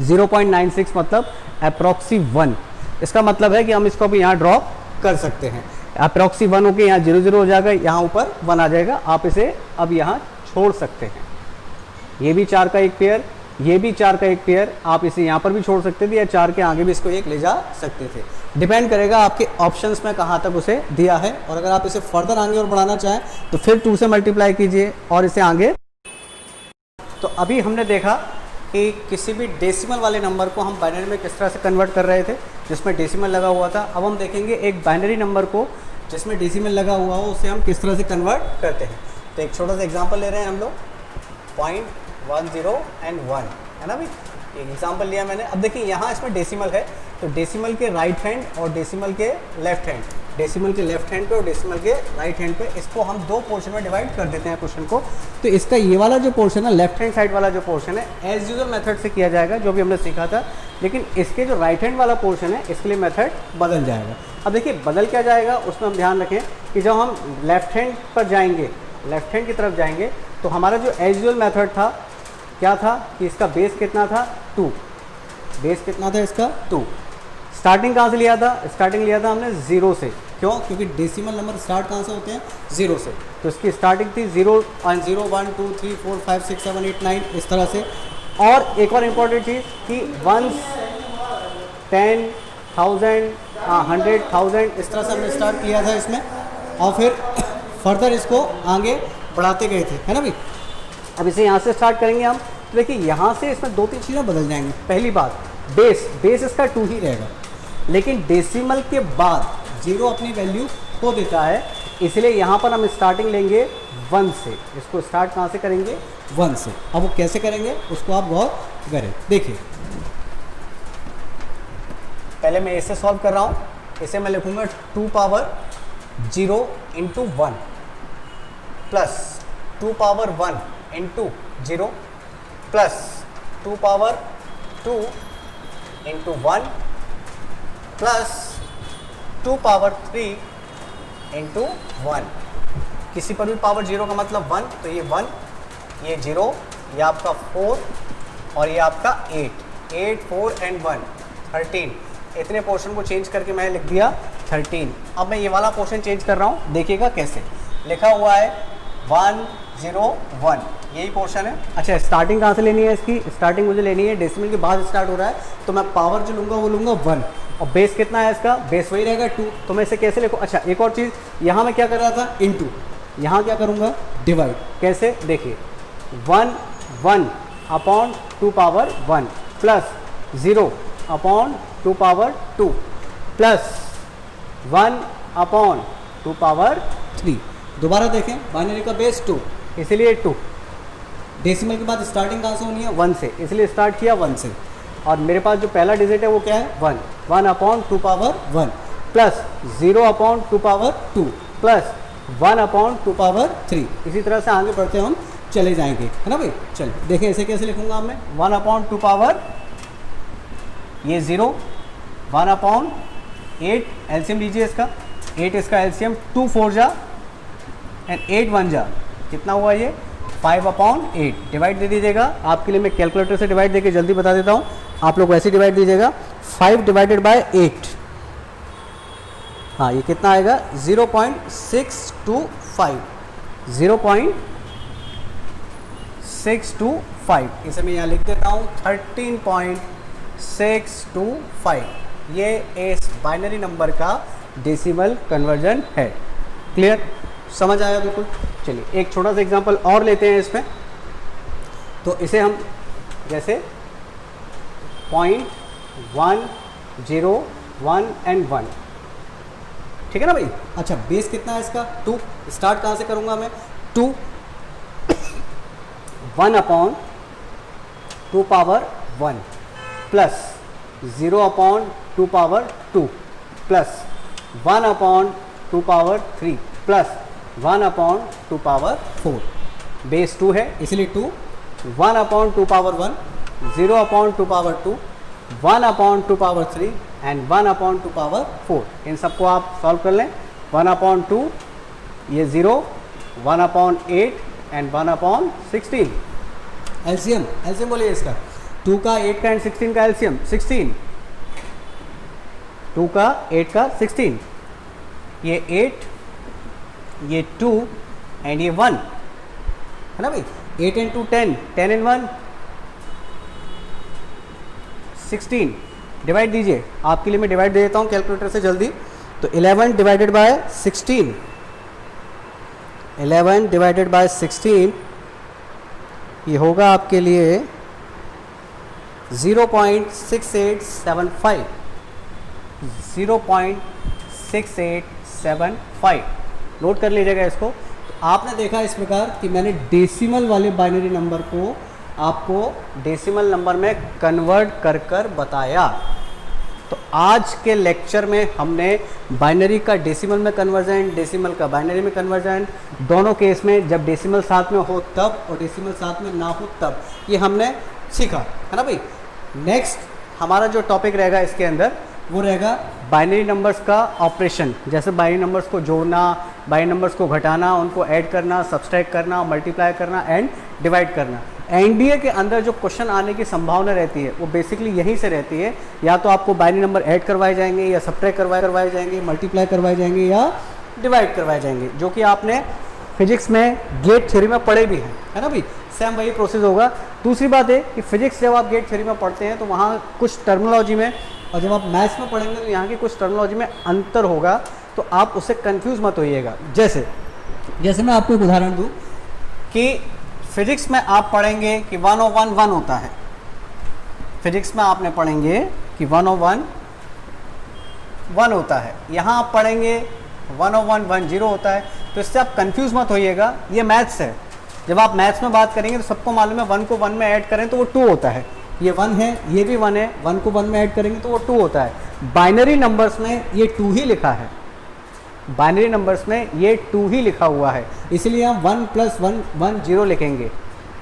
0.96 मतलब अप्रॉक्सी 1। इसका मतलब है कि हम इसको अभी यहाँ ड्रॉप कर सकते हैं। अप्रॉक्सी 1 होके यहाँ 0 0 हो जाएगा, यहाँ ऊपर 1 आ जाएगा। आप इसे अब यहाँ छोड़ सकते हैं। ये भी 4 का एक पेयर, ये भी 4 का एक पेयर, आप इसे यहाँ पर भी छोड़ सकते थे या 4 के आगे भी इसको एक ले जा सकते थे। डिपेंड करेगा आपके ऑप्शंस में कहाँ तक उसे दिया है। और अगर आप इसे फर्दर आगे और बढ़ाना चाहें तो फिर 2 से मल्टीप्लाई कीजिए और इसे आगे। तो अभी हमने देखा कि किसी भी डेसिमल वाले नंबर को हम बाइनरी में किस तरह से कन्वर्ट कर रहे थे जिसमें डेसिमल लगा हुआ था। अब हम देखेंगे एक बाइनरी नंबर को जिसमें डेसिमल लगा हुआ हो उसे हम किस तरह से कन्वर्ट करते हैं। तो एक छोटा सा एग्जांपल ले रहे हैं हम लोग 0.10 एंड 1, है ना भाई। एक एग्जांपल लिया मैंने। अब देखिए यहाँ इसमें डेसिमल है, तो डेसिमल के राइट हैंड और डेसिमल के लेफ्ट हैंड, डेसिमल के लेफ्ट हैंड पे और डेसिमल के राइट हैंड पे इसको हम 2 पोर्शन में डिवाइड कर देते हैं क्वेश्चन को। तो इसका ये वाला जो पोर्शन है, लेफ्ट हैंड साइड वाला जो पोर्शन है, एज यूजुअल मेथड से किया जाएगा जो भी हमने सीखा था। लेकिन इसके जो राइट हैंड वाला पोर्शन है इसके लिए मेथड बदल जाएगा। अब देखिए बदल क्या जाएगा उसमें हम ध्यान रखें कि जब हम लेफ्ट हैंड पर जाएंगे, लेफ्ट हैंड की तरफ जाएंगे, तो हमारा जो एज यूजुअल मेथड था क्या था कि इसका बेस कितना था 2। बेस कितना था इसका 2। स्टार्टिंग कहाँ से लिया था? स्टार्टिंग लिया था हमने 0 से। क्यों? क्योंकि डेसिमल नंबर स्टार्ट कहाँ से होते हैं? 0 से। तो इसकी स्टार्टिंग थी 0 1 2 3 4 5 6 7 8 9 इस तरह से। और एक और इम्पॉर्टेंट चीज़ कि 1 10 1000 100,000 इस तरह से हमने स्टार्ट किया था इसमें और फिर फर्दर इसको आगे बढ़ाते गए थे, है ना भाई। अब इसे यहाँ से स्टार्ट करेंगे हम तो देखिए यहाँ से इसमें 2-3 चीज़ें बदल जाएंगी। पहली बात, बेस इसका 2 ही रहेगा, लेकिन डेसिमल के बाद 0 अपनी वैल्यू खो देता है, इसलिए यहाँ पर हम स्टार्टिंग लेंगे 1 से। इसको स्टार्ट कहाँ से करेंगे? 1 से। अब वो कैसे करेंगे उसको आप गौर करें। देखिए पहले मैं इसे सॉल्व कर रहा हूँ, इसे मैं लिखूंगा 2 power 0 into 1 plus 2 power 1 into 0 plus 2 power 2 into 1 plus 2 power 3 into 1। किसी पर भी पावर 0 का मतलब 1, तो ये 1, ये 0, ये आपका 4 और ये आपका 8, 4 एंड 1 13। इतने पोर्शन को चेंज करके मैंने लिख दिया 13। अब मैं ये वाला पोर्शन चेंज कर रहा हूँ, देखिएगा कैसे लिखा हुआ है 1 0 1, यही पोर्शन है। अच्छा, स्टार्टिंग कहाँ से लेनी है इसकी? स्टार्टिंग मुझे लेनी है डेसिमल के बाद स्टार्ट हो रहा है, तो मैं पावर जो लूँगा वो लूँगा 1, और बेस कितना है इसका? बेस वही रहेगा 2। तो मैं इसे कैसे लिखूँ? अच्छा, एक और चीज़, यहाँ मैं क्या कर रहा था? इनटू, यहाँ क्या करूँगा? डिवाइड। कैसे? देखिए 1 1 upon 2 power 1 plus 0 upon 2 power 2 plus 1 upon 2 power 3। दोबारा देखें, बाइनरी का बेस 2, इसलिए 2। डेसिमल के बाद स्टार्टिंग कहाँ से होनी है? 1 से, इसलिए स्टार्ट किया 1 से। और मेरे पास जो पहला डिजिट है वो क्या है? 1। 1 upon 2 power 1 plus 0 upon 2 power 2 plus 1 upon 2 power 3। इसी तरह से आगे बढ़ते हम चले जाएंगे, है ना भाई? चलिए देखें इसे कैसे लिखूंगा मैं। 1 अपॉन 2 पावर ये 0, 1 अपॉन 8, एलसीएम लीजिए इसका, 8 इसका एलसीएम, 2 4 जा एंड 8 1 जा, कितना हुआ ये? 5 अपॉन 8। डिवाइड दे दीजिएगा, आपके लिए मैं कैलकुलेटर से डिवाइड देके जल्दी बता देता हूँ, आप लोग वैसे डिवाइड दीजिएगा। 5 डिवाइडेड बाय 8, हाँ ये कितना आएगा? 0.625, 0.625। इसे मैं यहाँ लिख देता हूँ 13.625। ये इस बाइनरी नंबर का डेसिमल कन्वर्जन है। क्लियर? समझ आया बिल्कुल? चलिए एक छोटा सा एग्जांपल और लेते हैं इसमें। तो इसे हम जैसे 0.1 0 1 एंड 1, ठीक है ना भाई? अच्छा, बेस कितना है इसका? 2। स्टार्ट कहाँ से करूँगा मैं? 2 1 upon 2 power 1 plus 0 upon 2 power 2 plus 1 upon 2 power 3 plus 1 upon 2 power 4। Base 2 है इसलिए 2, 1 upon 2 power 1, 0 upon 2 power 2, 1 upon 2 power 3 and 1 upon 2 power 4। इन सबको आप सॉल्व कर लें। 1 अपॉन 2, ये 0, 1 अपॉन 8 एंड 1 अपॉन 16। एलसीएम बोलिए इसका, 2 का 8 का एंड 16 का एलसीएम 16। 2 का 8 का 16, ये 8, ये 2 एंड ये 1, है ना भाई? 8 एंड 2 10, 10 एंड 1 16। डिवाइड दीजिए, आपके लिए मैं डिवाइड दे देता हूँ कैलकुलेटर से जल्दी। तो 11 डिवाइडेड बाय 16, 11 डिवाइडेड बाय 16 ये होगा आपके लिए 0.6875, 0.6875। नोट कर लीजिएगा इसको। तो आपने देखा इस प्रकार कि मैंने डेसिमल वाले बाइनरी नंबर को आपको डेसिमल नंबर में कन्वर्ट कर कर बताया। तो आज के लेक्चर में हमने बाइनरी का डेसिमल में कन्वर्जन, डेसिमल का बाइनरी में कन्वर्जन, दोनों केस में जब डेसिमल साथ में हो तब और डेसिमल साथ में ना हो तब, ये हमने सीखा, है ना भाई? नेक्स्ट हमारा जो टॉपिक रहेगा इसके अंदर वो रहेगा बाइनरी नंबर्स का ऑपरेशन। जैसे बाइनरी नंबर्स को जोड़ना, बाइनरी नंबर्स को घटाना, उनको ऐड करना, सब्सट्रैक्ट करना, मल्टीप्लाई करना एंड डिवाइड करना। एनडीए के अंदर जो क्वेश्चन आने की संभावना रहती है वो बेसिकली यहीं से रहती है, या तो आपको बाइनरी नंबर ऐड करवाए जाएंगे, या सब्ट्रैक्ट करवाए जाएंगे, मल्टीप्लाई करवाए जाएंगे, या डिवाइड करवाए जाएंगे, जो कि आपने फिजिक्स में गेट थ्योरी में पढ़े भी हैं, है ना भाई? सेम वही प्रोसेस होगा। दूसरी बात है कि फिजिक्स जब आप गेट थ्योरी में पढ़ते हैं तो वहाँ कुछ टर्मिनोलॉजी में, और जब आप मैथ्स में पढ़ेंगे तो यहाँ की कुछ टर्मिनोलॉजी में अंतर होगा, तो आप उससे कंफ्यूज मत होइएगा। जैसे मैं आपको एक उदाहरण दूँ कि फिजिक्स में आप पढ़ेंगे कि 101 1 होता है, फिजिक्स में आपने पढ़ेंगे कि 101 1 होता है, यहाँ आप पढ़ेंगे 101 1 0 होता है। तो इससे आप कंफ्यूज मत होइएगा, ये मैथ्स है। जब आप मैथ्स में बात करेंगे तो सबको मालूम है 1 को 1 में ऐड करें तो वो 2 होता है, ये 1 है, ये भी 1 है, 1 को 1 में ऐड करेंगे तो वो 2 होता है। बाइनरी नंबर्स में ये 2 ही लिखा है, बाइनरी नंबर्स में ये 2 ही लिखा हुआ है, इसलिए हम 1 + 1 1 0 लिखेंगे,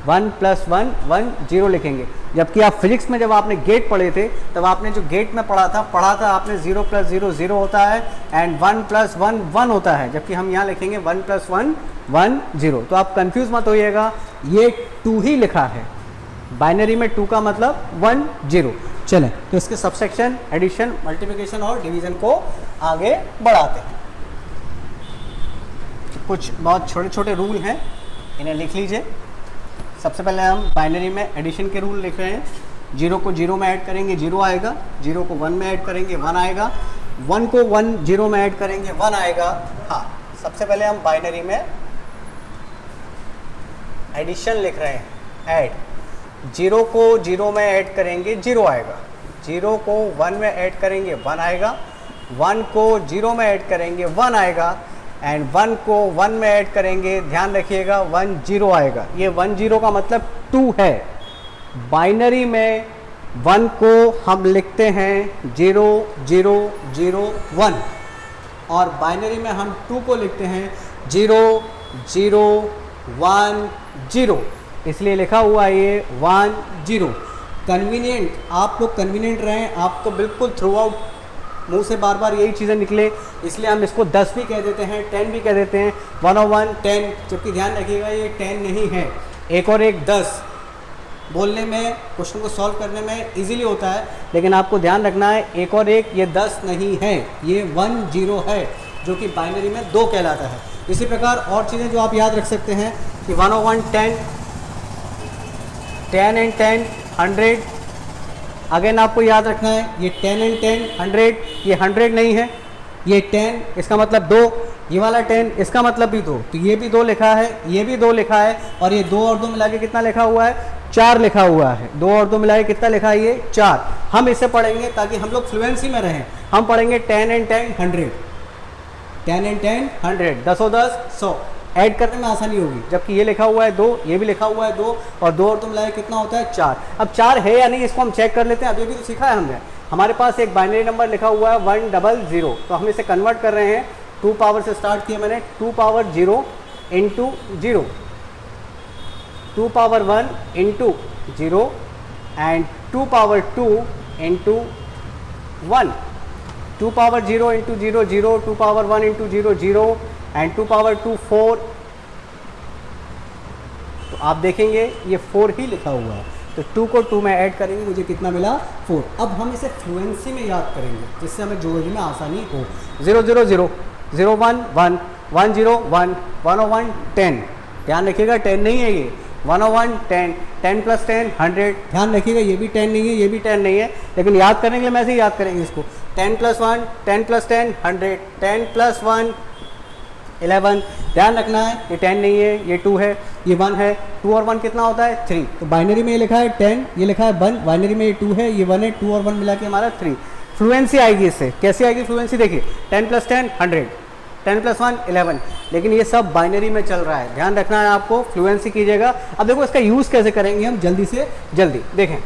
1 + 1 1 0 लिखेंगे। जबकि आप फिजिक्स में जब आपने गेट पढ़े थे तब आपने जो गेट में पढ़ा था आपने 0 + 0 0 होता है एंड 1 + 1 1 होता है, जबकि हम यहाँ लिखेंगे 1 + 1 1 0। तो आप कंफ्यूज मत होइएगा, ये 2 ही लिखा है, बाइनरी में 2 का मतलब 1 0। चलें तो इसके सबसेक्शन एडिशन, मल्टीप्लिकेशन और डिवीजन को आगे बढ़ाते हैं। कुछ बहुत छोटे छोटे रूल हैं, इन्हें लिख लीजिए। सबसे पहले हम बाइनरी में एडिशन के रूल लिख रहे हैं। 0 को 0 में ऐड करेंगे 0 आएगा, 0 को 1 में ऐड करेंगे 1 आएगा, 1 को 1 0 में ऐड करेंगे 1 आएगा। हाँ, सबसे पहले हम बाइनरी में एडिशन लिख रहे हैं, ऐड। 0 को 0 में ऐड करेंगे 0 आएगा, 0 को 1 में ऐड करेंगे 1 आएगा, 1 को 0 में ऐड करेंगे 1 आएगा एंड 1 को 1 में ऐड करेंगे, ध्यान रखिएगा 1 0 आएगा। ये 1 0 का मतलब 2 है। बाइनरी में 1 को हम लिखते हैं 0 0 0 1 और बाइनरी में हम 2 को लिखते हैं 0 0 1 0, इसलिए लिखा हुआ है ये 1 0। कन्वीनियंट, आप लोग कन्वीनियंट रहें, आपको बिल्कुल थ्रू आउट मुँह से बार बार यही चीज़ें निकले, इसलिए हम इसको 10 भी कह देते हैं, 10 भी कह देते हैं, 101 10, जबकि ध्यान रखिएगा ये 10 नहीं है। 1 और 1 10, बोलने में, क्वेश्चन को सॉल्व करने में इजीली होता है, लेकिन आपको ध्यान रखना है 1 और 1 ये 10 नहीं है, ये 1 0 है, जो कि बाइनरी में 2 कहलाता है। इसी प्रकार और चीज़ें जो आप याद रख सकते हैं कि 101 10, 10 and 10 100। अगेन आपको याद रखना है ये 10 and 10 100, ये 100 नहीं है, ये 10 इसका मतलब 2, ये वाला 10 इसका मतलब भी 2, तो ये भी 2 लिखा है, ये भी 2 लिखा है और ये 2 और 2 मिला के कितना लिखा हुआ है, 4 लिखा हुआ है। 2 और 2 मिला के कितना लिखा है, ये 4। हम इसे पढ़ेंगे ताकि हम लोग फ्लुएंसी में रहें, हम पढ़ेंगे 10 and 10 100, 10 and 10 100, 10 और 10 100, ऐड करने में आसानी होगी। जबकि ये लिखा हुआ है 2, ये भी लिखा हुआ है 2 और 2 और 2 मिलाए कितना होता है 4। अब 4 है या नहीं इसको हम चेक कर लेते हैं। अभी भी तो सीखा है हमने, हमारे पास एक बाइनरी नंबर लिखा हुआ है 100, तो हम इसे कन्वर्ट कर रहे हैं, 2 पावर से स्टार्ट किया मैंने, 2 power 0 into 0, 2 power 1 into 0 and 2 power 2 into 1, 2 power 0 into 0 0, 2 power 1 into 0 0 and 2 power 2 4। तो आप देखेंगे ये 4 ही लिखा हुआ है, तो 2 को 2 में ऐड करेंगे, मुझे कितना मिला 4। अब हम इसे फ्लुएंसी में याद करेंगे जिससे हमें जोड़ने में आसानी हो। 0 0 0 0 1 1 1 0 1 101 10, ध्यान रखिएगा 10 नहीं है ये, 101 10, 10 + 10 100, ध्यान रखिएगा ये भी 10 नहीं है, ये भी 10 नहीं है, लेकिन याद करने के लिए मैं ऐसे ही याद करेंगे इसको। 10 + 1 10 + 10 100, 10 + 1 11, ध्यान रखना है ये 10 नहीं है, ये 2 है, ये 1 है, 2 और 1 कितना होता है 3। तो बाइनरी में ये लिखा है 10, ये लिखा है 1, बाइनरी में ये 2 है, ये 1 है, 2 और 1 मिला के हमारा 3। फ्लुएंसी आएगी इससे, कैसे आएगी फ्लुएंसी, देखिए 10 + 10 100, 10 + 1 11, लेकिन ये सब बाइनरी में चल रहा है, ध्यान रखना है आपको, फ्लुएंसी कीजिएगा। अब देखो इसका यूज़ कैसे करेंगे हम, जल्दी से जल्दी देखें।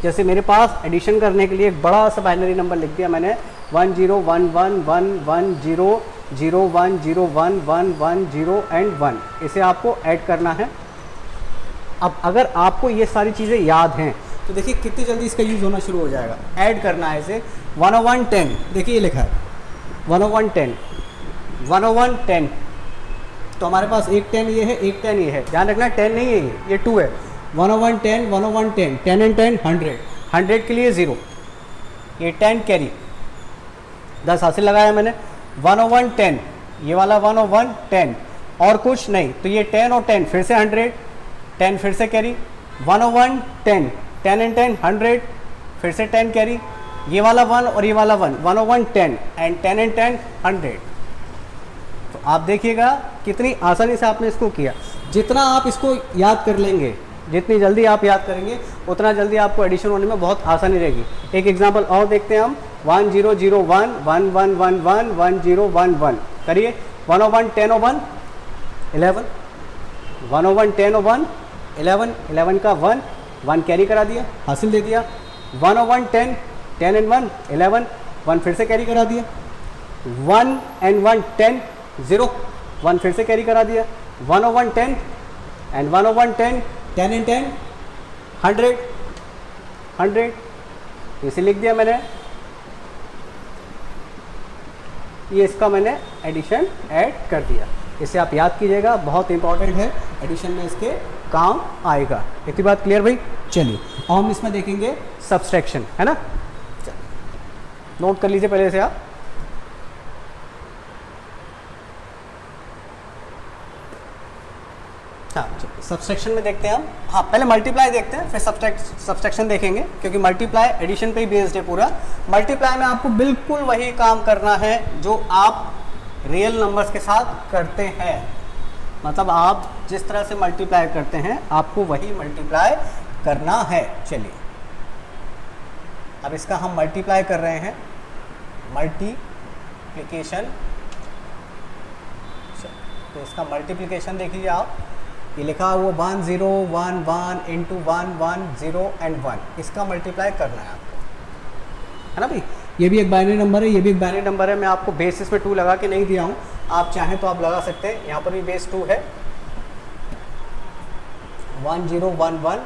जैसे मेरे पास एडिशन करने के लिए एक बड़ा सा बाइनरी नंबर लिख दिया मैंने, 1 0 1 1 1 1 0 0 1 0 1 1 1 0 एंड 1, इसे आपको ऐड करना है। अब अगर आपको ये सारी चीज़ें याद हैं तो देखिए कितनी जल्दी इसका यूज़ होना शुरू हो जाएगा। ऐड करना है इसे, 101 10, देखिए ये लिखा है 101 10, 101 10, तो हमारे पास एक 10 ये है, एक 10 ये है, ध्यान रखना 10 नहीं है ये 2 है। 101 10 101 10, 10 and 10 100, 100 के लिए 0, ये 10 कैरी, 10 हासिल लगाया मैंने। 101 10, ये वाला 101 10 और कुछ नहीं, तो ये 10 और 10 फिर से 100, 10 फिर से कैरी, 101 10, 10 and 10 100, फिर से 10 कैरी, ये वाला 1 और ये वाला 1, 101 10 एंड 10 and 10 100। तो तो आप देखिएगा कितनी आसानी से आपने इसको किया। जितना आप इसको याद कर लेंगे, जितनी जल्दी आप याद करेंगे, उतना जल्दी आपको एडिशन होने में बहुत आसानी रहेगी। एक एग्जांपल और देखते हैं हम, 1 0 0 1 1 1 1 1 1 0 1 1 करिए। 1 1 10 1 11, 1 1 10 1 11, 11 का 1 1 कैरी करा दिया, हासिल दे दिया। 1 1 10 10 and 1 11, 1 फिर से कैरी करा दिया। 1 and 1 10 0, 1 फिर से कैरी करा दिया। 1 1 10 and 1 1 10 10 and 10 100 100, इसे लिख दिया मैंने। ये इसका मैंने एडिशन ऐड कर दिया। इसे आप याद कीजिएगा, बहुत इंपॉर्टेंट है, एडिशन में इसके काम आएगा। इतनी बात क्लियर भाई? चलिए और हम इसमें देखेंगे सब्सट्रैक्शन, है ना। नोट कर लीजिए पहले से आप। हाँ, सब्सट्रैक्शन में देखते हैं हम। हाँ, पहले मल्टीप्लाई देखते हैं, फिर सब्सट्रैक्शन देखेंगे, क्योंकि मल्टीप्लाई एडिशन पे ही बेस्ड है पूरा। मल्टीप्लाई में आपको बिल्कुल वही काम करना है जो आप रियल नंबर्स के साथ करते हैं। मतलब आप जिस तरह से मल्टीप्लाई करते हैं, आपको वही मल्टीप्लाई करना है। चलिए अब इसका हम मल्टीप्लाई कर रहे हैं, मल्टीप्लिकेशन। तो इसका मल्टीप्लिकेशन देखिए आप, ये लिखा हुआ 1 0 1 1 इंटू 1 1 0 एंड 1, इसका मल्टीप्लाई करना है आपको, है ना भाई। ये भी एक बाइनरी नंबर है, ये भी एक बाइनरी नंबर है। मैं आपको बेस इसमें 2 लगा के नहीं दिया हूँ, आप चाहें तो आप लगा सकते हैं। यहाँ पर भी बेस 2 है। 1 0 1 1,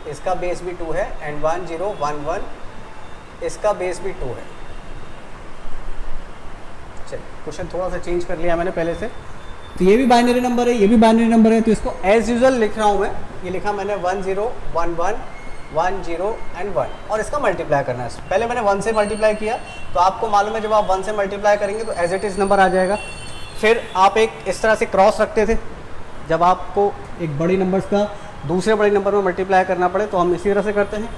इसका बेस भी 2 है, एंड 1 0 1 1, इसका बेस भी 2 है। चलिए क्वेश्चन थोड़ा सा चेंज कर लिया मैंने पहले से। तो ये भी बाइनरी नंबर है, ये भी बाइनरी नंबर है, तो इसको एज यूजुअल लिख रहा हूँ मैं। ये लिखा मैंने 1 0 1 1 1 0 एंड 1, और इसका मल्टीप्लाई करना है। पहले मैंने 1 से मल्टीप्लाई किया, तो आपको मालूम है जब आप 1 से मल्टीप्लाई करेंगे तो एज इट इज़ नंबर आ जाएगा। फिर आप एक इस तरह से क्रॉस रखते थे, जब आपको एक बड़ी नंबर्स का दूसरे बड़े नंबर में मल्टीप्लाई करना पड़े, तो हम इसी तरह से करते हैं।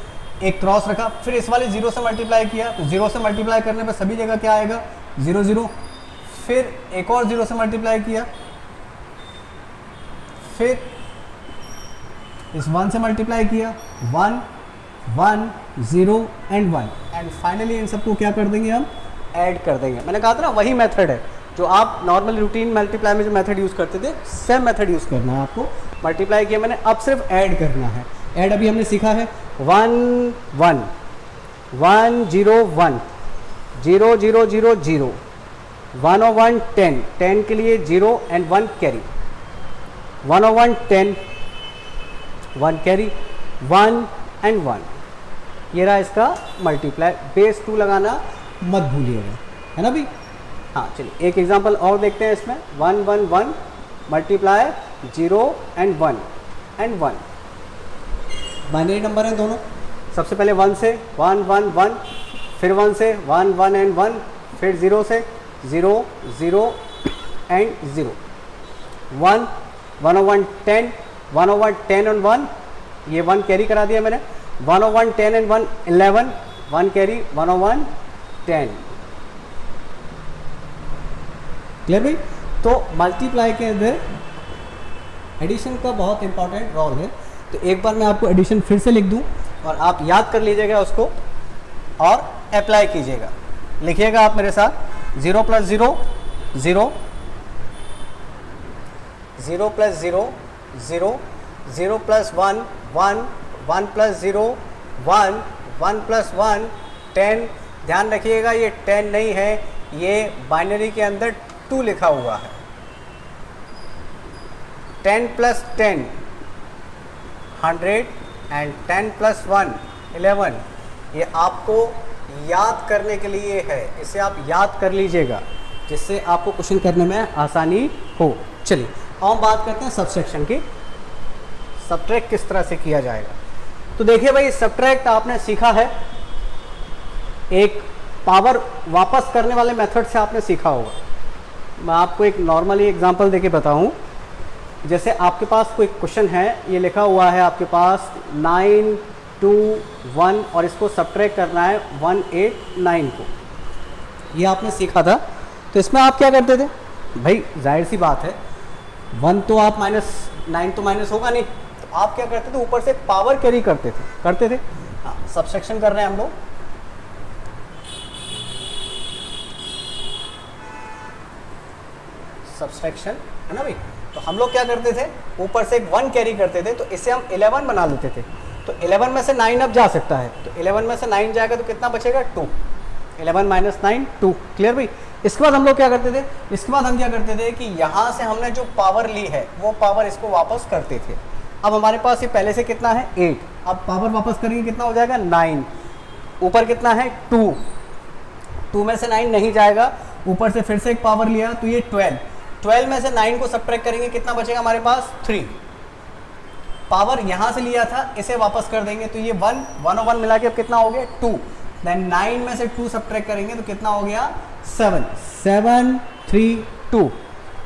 एक क्रॉस रखा, फिर इस वाले 0 से मल्टीप्लाई किया, तो 0 से मल्टीप्लाई करने पर सभी जगह क्या आएगा? 0 0। फिर एक और 0 से मल्टीप्लाई किया, फिर इस 1 से मल्टीप्लाई किया, 1 1 0 एंड 1, एंड फाइनली इन सबको क्या कर देंगे? हम ऐड कर देंगे। मैंने कहा था ना, वही मेथड है जो आप नॉर्मल रूटीन मल्टीप्लाई में जो मेथड यूज़ करते थे, सेम मेथड यूज़ करना है आपको। मल्टीप्लाई किया मैंने, अब सिर्फ ऐड करना है। ऐड अभी हमने सीखा है। 1 1 1 0 1 0 0 0 0 1 1 10 10 के लिए 0 एंड 1 कैरी। 1 1 10 1 carry, 1 and 1। ये रहा इसका मल्टीप्लाई। बेस 2 लगाना मत भूलिएगा, है ना भाई। हाँ चलिए एक एग्जांपल और देखते हैं इसमें। 1 1 1 multiply 0 and 1 and 1, binary number हैं दोनों। सबसे पहले 1 से 1 1 1, फिर 1 से 1 1 एंड 1, फिर 0 से 0 0 एंड 0। 1 1 1 10 1 1 10 एंड 1, ये 1 कैरी करा दिया मैंने। 1 1 10 एंड 1 11, 1 कैरी 1 1 10। क्लियर भाई। तो मल्टीप्लाई के अंदर एडिशन का बहुत इंपॉर्टेंट रोल है। तो एक बार मैं आपको एडिशन फिर से लिख दूं और आप याद कर लीजिएगा उसको और अप्लाई कीजिएगा। लिखिएगा आप मेरे साथ। 0 + 0 0, 0 + 0 0, 0 + 1 1, 1 + 0 1, 1 + 1 10। ध्यान रखिएगा ये 10 नहीं है, ये बाइनरी के अंदर 2 लिखा हुआ है। 10 + 10 100 एंड 10 + 1 11। ये आपको याद करने के लिए है, इसे आप याद कर लीजिएगा जिससे आपको क्वेश्चन करने में आसानी हो। चलिए अब हम बात करते हैं सब्सट्रैक्शन की। सब्ट्रैक्ट किस तरह से किया जाएगा। तो देखिए भाई, सब्ट्रैक्ट आपने सीखा है, एक पावर वापस करने वाले मेथड से आपने सीखा होगा। मैं आपको एक नॉर्मली एग्जांपल देके बताऊं। जैसे आपके पास कोई क्वेश्चन है, ये लिखा हुआ है आपके पास 9 2 1 और इसको सब्ट्रैक्ट करना है 1 8 9 को। ये आपने सीखा था। तो इसमें आप क्या करते थे? भाई जाहिर सी बात है 1 तो आप -9 तो माइनस होगा नहीं, तो आप क्या करते थे, ऊपर से पावर कैरी करते थे। हाँ, सब्सट्रैक्शन कर रहे हैं हम लोग। सब्सट्रैक्शन है ना भाई। तो हम लोग क्या करते थे, ऊपर से एक 1 कैरी करते थे, तो इसे हम 11 बना लेते थे। तो 11 में से 9 अब जा सकता है, तो 11 में से 9 जाएगा तो कितना बचेगा 2। 11 - 9 2। क्लियर भाई। इसके बाद हम लोग क्या करते थे, इसके बाद हम क्या करते थे कि यहाँ से हमने जो पावर ली है वो पावर इसको वापस करते थे। अब हमारे पास ये पहले से कितना है 8, अब पावर वापस करेंगे कितना हो जाएगा 9। ऊपर कितना है 2, 2 में से 9 नहीं जाएगा, ऊपर से फिर से एक पावर लिया तो ये 12, 12 में से 9 को सब्ट्रैक्ट करेंगे कितना बचेगा हमारे पास 3। पावर यहाँ से लिया था इसे वापस कर देंगे तो ये 1 1 और 1 मिला के अब कितना हो गया 2। देन 9 में से 2 सब्ट्रैक्ट करेंगे तो कितना हो गया 7 7 3 2।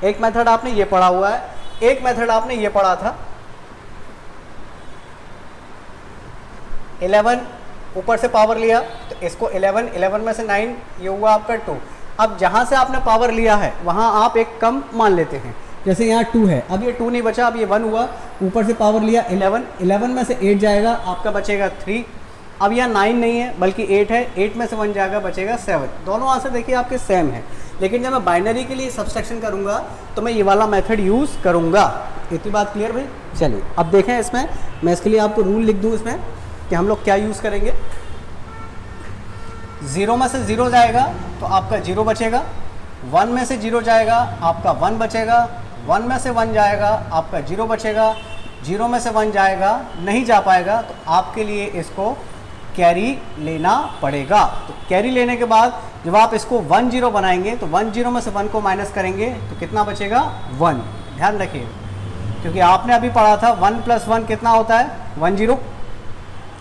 एक मेथड आपने ये पढ़ा हुआ है, एक मेथड आपने ये पढ़ा था 11 ऊपर से पावर लिया तो इसको 11, 11 में से 9 ये हुआ आपका 2। अब जहाँ से आपने पावर लिया है वहाँ आप एक कम मान लेते हैं, जैसे यहाँ 2 है, अब ये 2 नहीं बचा, अब ये 1 हुआ, ऊपर से पावर लिया 11, 11 में से 8 जाएगा आपका बचेगा 3। अब यहाँ 9 नहीं है बल्कि 8 है, 8 में से 1 जाएगा बचेगा 7। दोनों आंसर देखिए आपके सेम है, लेकिन जब मैं बाइनरी के लिए सब्सट्रैक्शन करूँगा तो मैं ये वाला मेथड यूज़ करूँगा। इतनी बात क्लियर भाई। चलिए अब देखें, इसमें मैं इसके लिए आपको रूल लिख दूँ इसमें कि हम लोग क्या यूज़ करेंगे। 0 में से 0 जाएगा तो आपका 0 बचेगा, 1 में से 0 जाएगा आपका 1 बचेगा, 1 में से 1 जाएगा आपका 0 बचेगा, 0 में से 1 जाएगा नहीं जा पाएगा तो आपके लिए इसको कैरी लेना पड़ेगा। तो कैरी लेने के बाद जब आप इसको 1 0 बनाएंगे तो 1 0 में से 1 को माइनस करेंगे तो कितना बचेगा 1। ध्यान रखिए क्योंकि आपने अभी पढ़ा था 1 + 1 कितना होता है 1 0,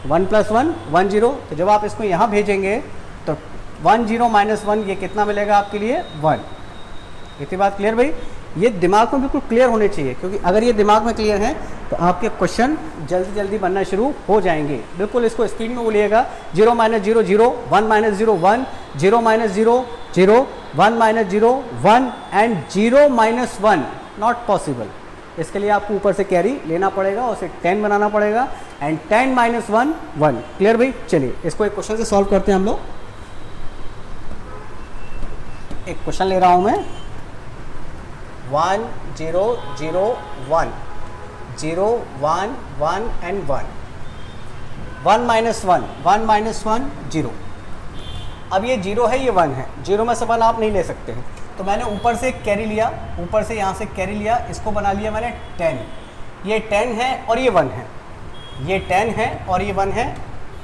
1 + 1 1 0। तो जब आप इसको यहाँ भेजेंगे तो 1 0 - 1 ये कितना मिलेगा आपके लिए 1। इतनी बात क्लियर भाई। ये दिमाग में बिल्कुल क्लियर होने चाहिए, क्योंकि अगर ये दिमाग में क्लियर है तो आपके क्वेश्चन जल्दी जल्दी बनना शुरू हो जाएंगे। बिल्कुल इसको स्पीड में बोलिएगा। 0 - 0 0, 1 - 0 1, 0 - 0 0, 1 - 0 1 एंड 0 - 1 नॉट पॉसिबल। इसके लिए आपको ऊपर से कैरी लेना पड़ेगा, उसे 10 बनाना पड़ेगा एंड 10 - 1 1। क्लियर भाई। चलिए इसको एक क्वेश्चन से सॉल्व करते हैं हम लोग। एक क्वेश्चन ले रहा हूं मैं 1 0 0 1, 0 1 1 एंड 1, 1 - 1, 1 - 1 0। अब ये 0 है, ये 1 है, 0 में से 1 आप नहीं ले सकते हैं, तो मैंने ऊपर से एक कैरी लिया, ऊपर से यहाँ से कैरी लिया, इसको बना लिया मैंने 10। ये 10 है और ये 1 है, ये 10 है और ये 1 है,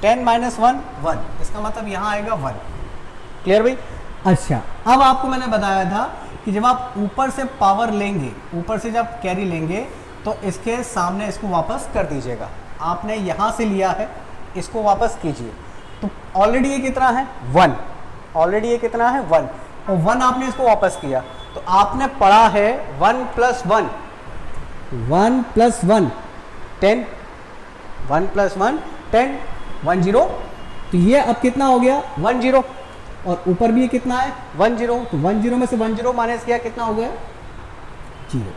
10 - 1 1, इसका मतलब यहाँ आएगा 1। क्लियर भाई। अच्छा, अब आपको मैंने बताया था कि जब आप ऊपर से पावर लेंगे, ऊपर से जब कैरी लेंगे तो इसके सामने इसको वापस कर दीजिएगा। आपने यहाँ से लिया है, इसको वापस कीजिए, तो ऑलरेडी ये कितना है 1, ऑलरेडी ये कितना है 1, और 1 आपने इसको वापस किया तो आपने पढ़ा है 1 + 1, 1 + 1 10, 1 + 1 10, 1 0। तो ये अब कितना हो गया 1 0, और ऊपर भी ये कितना है 1 0, तो 1 0 में से 1 0 माइनस किया कितना हो गया 0।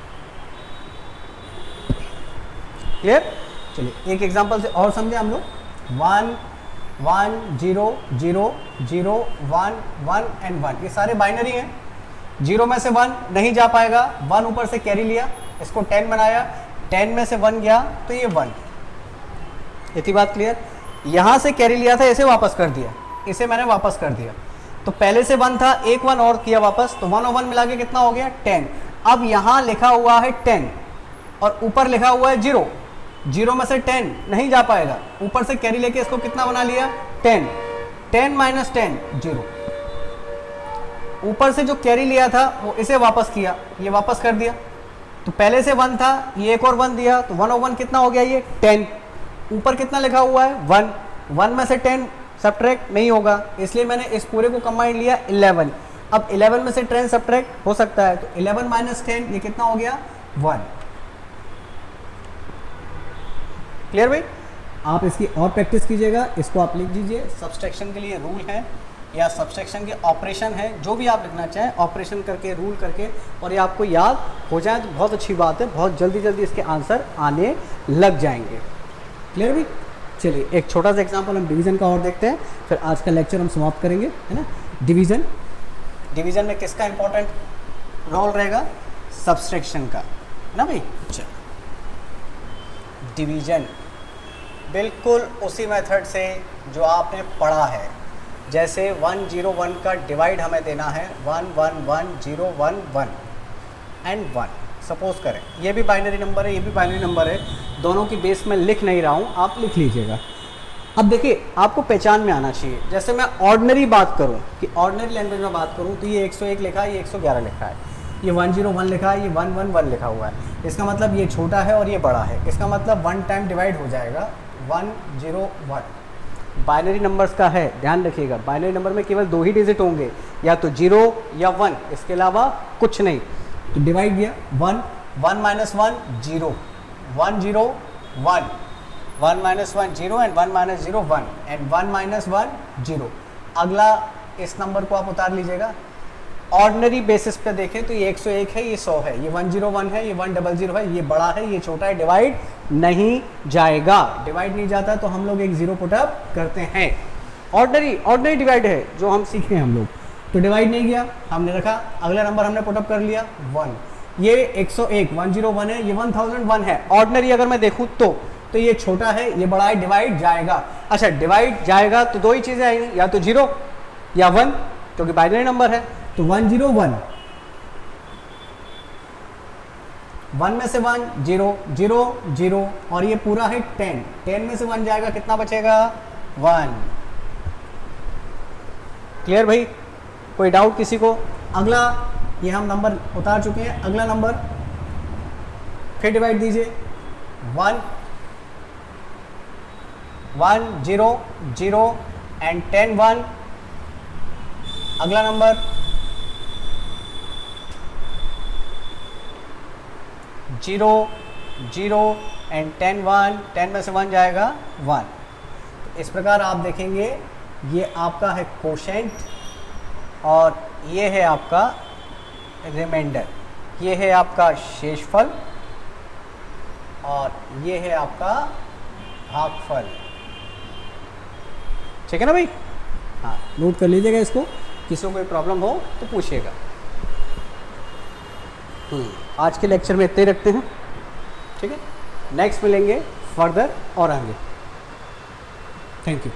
क्लियर। चलिए एक एग्जांपल से और समझे हम लोग। 1 1 0 0 0 1 1 एंड 1, ये सारे बाइनरी हैं। 0 में से 1 नहीं जा पाएगा, 1 ऊपर से कैरी लिया, इसको 10 बनाया, 10 में से 1 गया तो ये 1। इतनी बात क्लियर। यहाँ से कैरी लिया था, इसे वापस कर दिया, इसे मैंने वापस कर दिया, तो पहले से 1 था, एक 1 और किया वापस, तो 1 और 1 मिला के कितना हो गया 10। अब यहाँ लिखा हुआ है 10 और ऊपर लिखा हुआ है 0, 0 में से 10 नहीं जा पाएगा, ऊपर से कैरी लेके इसको कितना बना लिया 10, 10 - 10 0। ऊपर से जो कैरी लिया था वो इसे वापस किया, ये वापस कर दिया, तो पहले से 1 था, ये एक और 1 दिया, तो 1 और 1 कितना हो गया ये 10। ऊपर कितना लिखा हुआ है 1, 1 में से 10 सब्ट्रैक्ट नहीं होगा, इसलिए मैंने इस पूरे को कंबाइन लिया 11। अब 11 में से 10 सब्ट्रैक्ट हो सकता है, तो 11 - 10 ये कितना हो गया 1। क्लियर भाई। आप इसकी और प्रैक्टिस कीजिएगा, इसको आप लिख दीजिए। सब्सट्रैक्शन के लिए रूल है या सब्सट्रैक्शन के ऑपरेशन है, जो भी आप लिखना चाहें ऑपरेशन करके, रूल करके, और ये आपको याद हो जाए तो बहुत अच्छी बात है, बहुत जल्दी जल्दी इसके आंसर आने लग जाएंगे। क्लियर भी? चलिए एक छोटा सा एग्जांपल हम डिवीज़न का और देखते हैं, फिर आज का लेक्चर हम समाप्त करेंगे, है ना। डिवीज़न, डिवीज़न में किसका इंपॉर्टेंट रोल रहेगा? सब्सट्रैक्शन का, है ना भाई। चलो डिवीज़न बिल्कुल उसी मेथड से जो आपने पढ़ा है, जैसे 101 का डिवाइड हमें देना है 1 1 1 0 1 1 एंड 1। सपोज करें ये भी बाइनरी नंबर है, ये भी बाइनरी नंबर है, दोनों की बेस में लिख नहीं रहा हूँ, आप लिख लीजिएगा। अब देखिए आपको पहचान में आना चाहिए, जैसे मैं ऑर्डिनरी बात करूँ, कि ऑर्डिनरी लैंग्वेज में बात करूँ तो ये 101 लिखा है, ये 111 लिखा है, ये 101 लिखा है, ये 111 लिखा हुआ है। इसका मतलब ये छोटा है और ये बड़ा है, इसका मतलब 1 टाइम डिवाइड हो जाएगा 101। बाइनरी नंबर्स का है, ध्यान रखिएगा, बाइनरी नंबर में केवल 2 ही डिजिट होंगे, या तो 0 या 1, इसके अलावा कुछ नहीं। तो डिवाइड किया 1 1 minus 1 0 1 0 1 1 minus 1 0 and 1 minus 0 1 and 1 minus 1 0। अगला इस नंबर को आप उतार लीजिएगा। ऑर्डिनरी बेसिस पे देखें तो ये 101 है, ये 100 है, ये 101 है, ये 100 है, ये बड़ा है, ये छोटा है, डिवाइड नहीं जाएगा। डिवाइड नहीं जाता तो हम लोग एक 0 पुटअप करते हैं। ऑर्डिनरी डिवाइड है जो हम सीखे हम लोग, तो डिवाइड नहीं किया, हमने रखा। अगला नंबर हमने पुटअप कर लिया 1। ये 101 101 है, ये 1001 है। ऑर्डिनरी अगर मैं देखूँ तो ये छोटा है, ये बड़ा है, डिवाइड जाएगा। अच्छा डिवाइड जाएगा तो 2 ही चीज़ें आएंगी, या तो 0 या 1, क्योंकि बाइनरी नंबर है। तो 101, 1 में से 1 0 0 0, और ये पूरा है 10, 10 में से 1 जाएगा, कितना बचेगा? 1। क्लियर भाई? कोई डाउट किसी को? अगला ये हम नंबर उतार चुके हैं, अगला नंबर फिर डिवाइड दीजिए 1 1 0 0 एंड 10 1। अगला नंबर 0 0 एंड 10 1, 10 में से 1 जाएगा 1। इस प्रकार आप देखेंगे ये आपका है कोशेंट और ये है आपका रिमाइंडर, ये है आपका शेषफल और ये है आपका भागफल। ठीक है ना भाई? हाँ, नोट कर लीजिएगा इसको, किसी को कोई प्रॉब्लम हो तो पूछिएगा। आज के लेक्चर में इतने ही रखते हैं, ठीक है। नेक्स्ट मिलेंगे फर्दर और आगे। Thank you.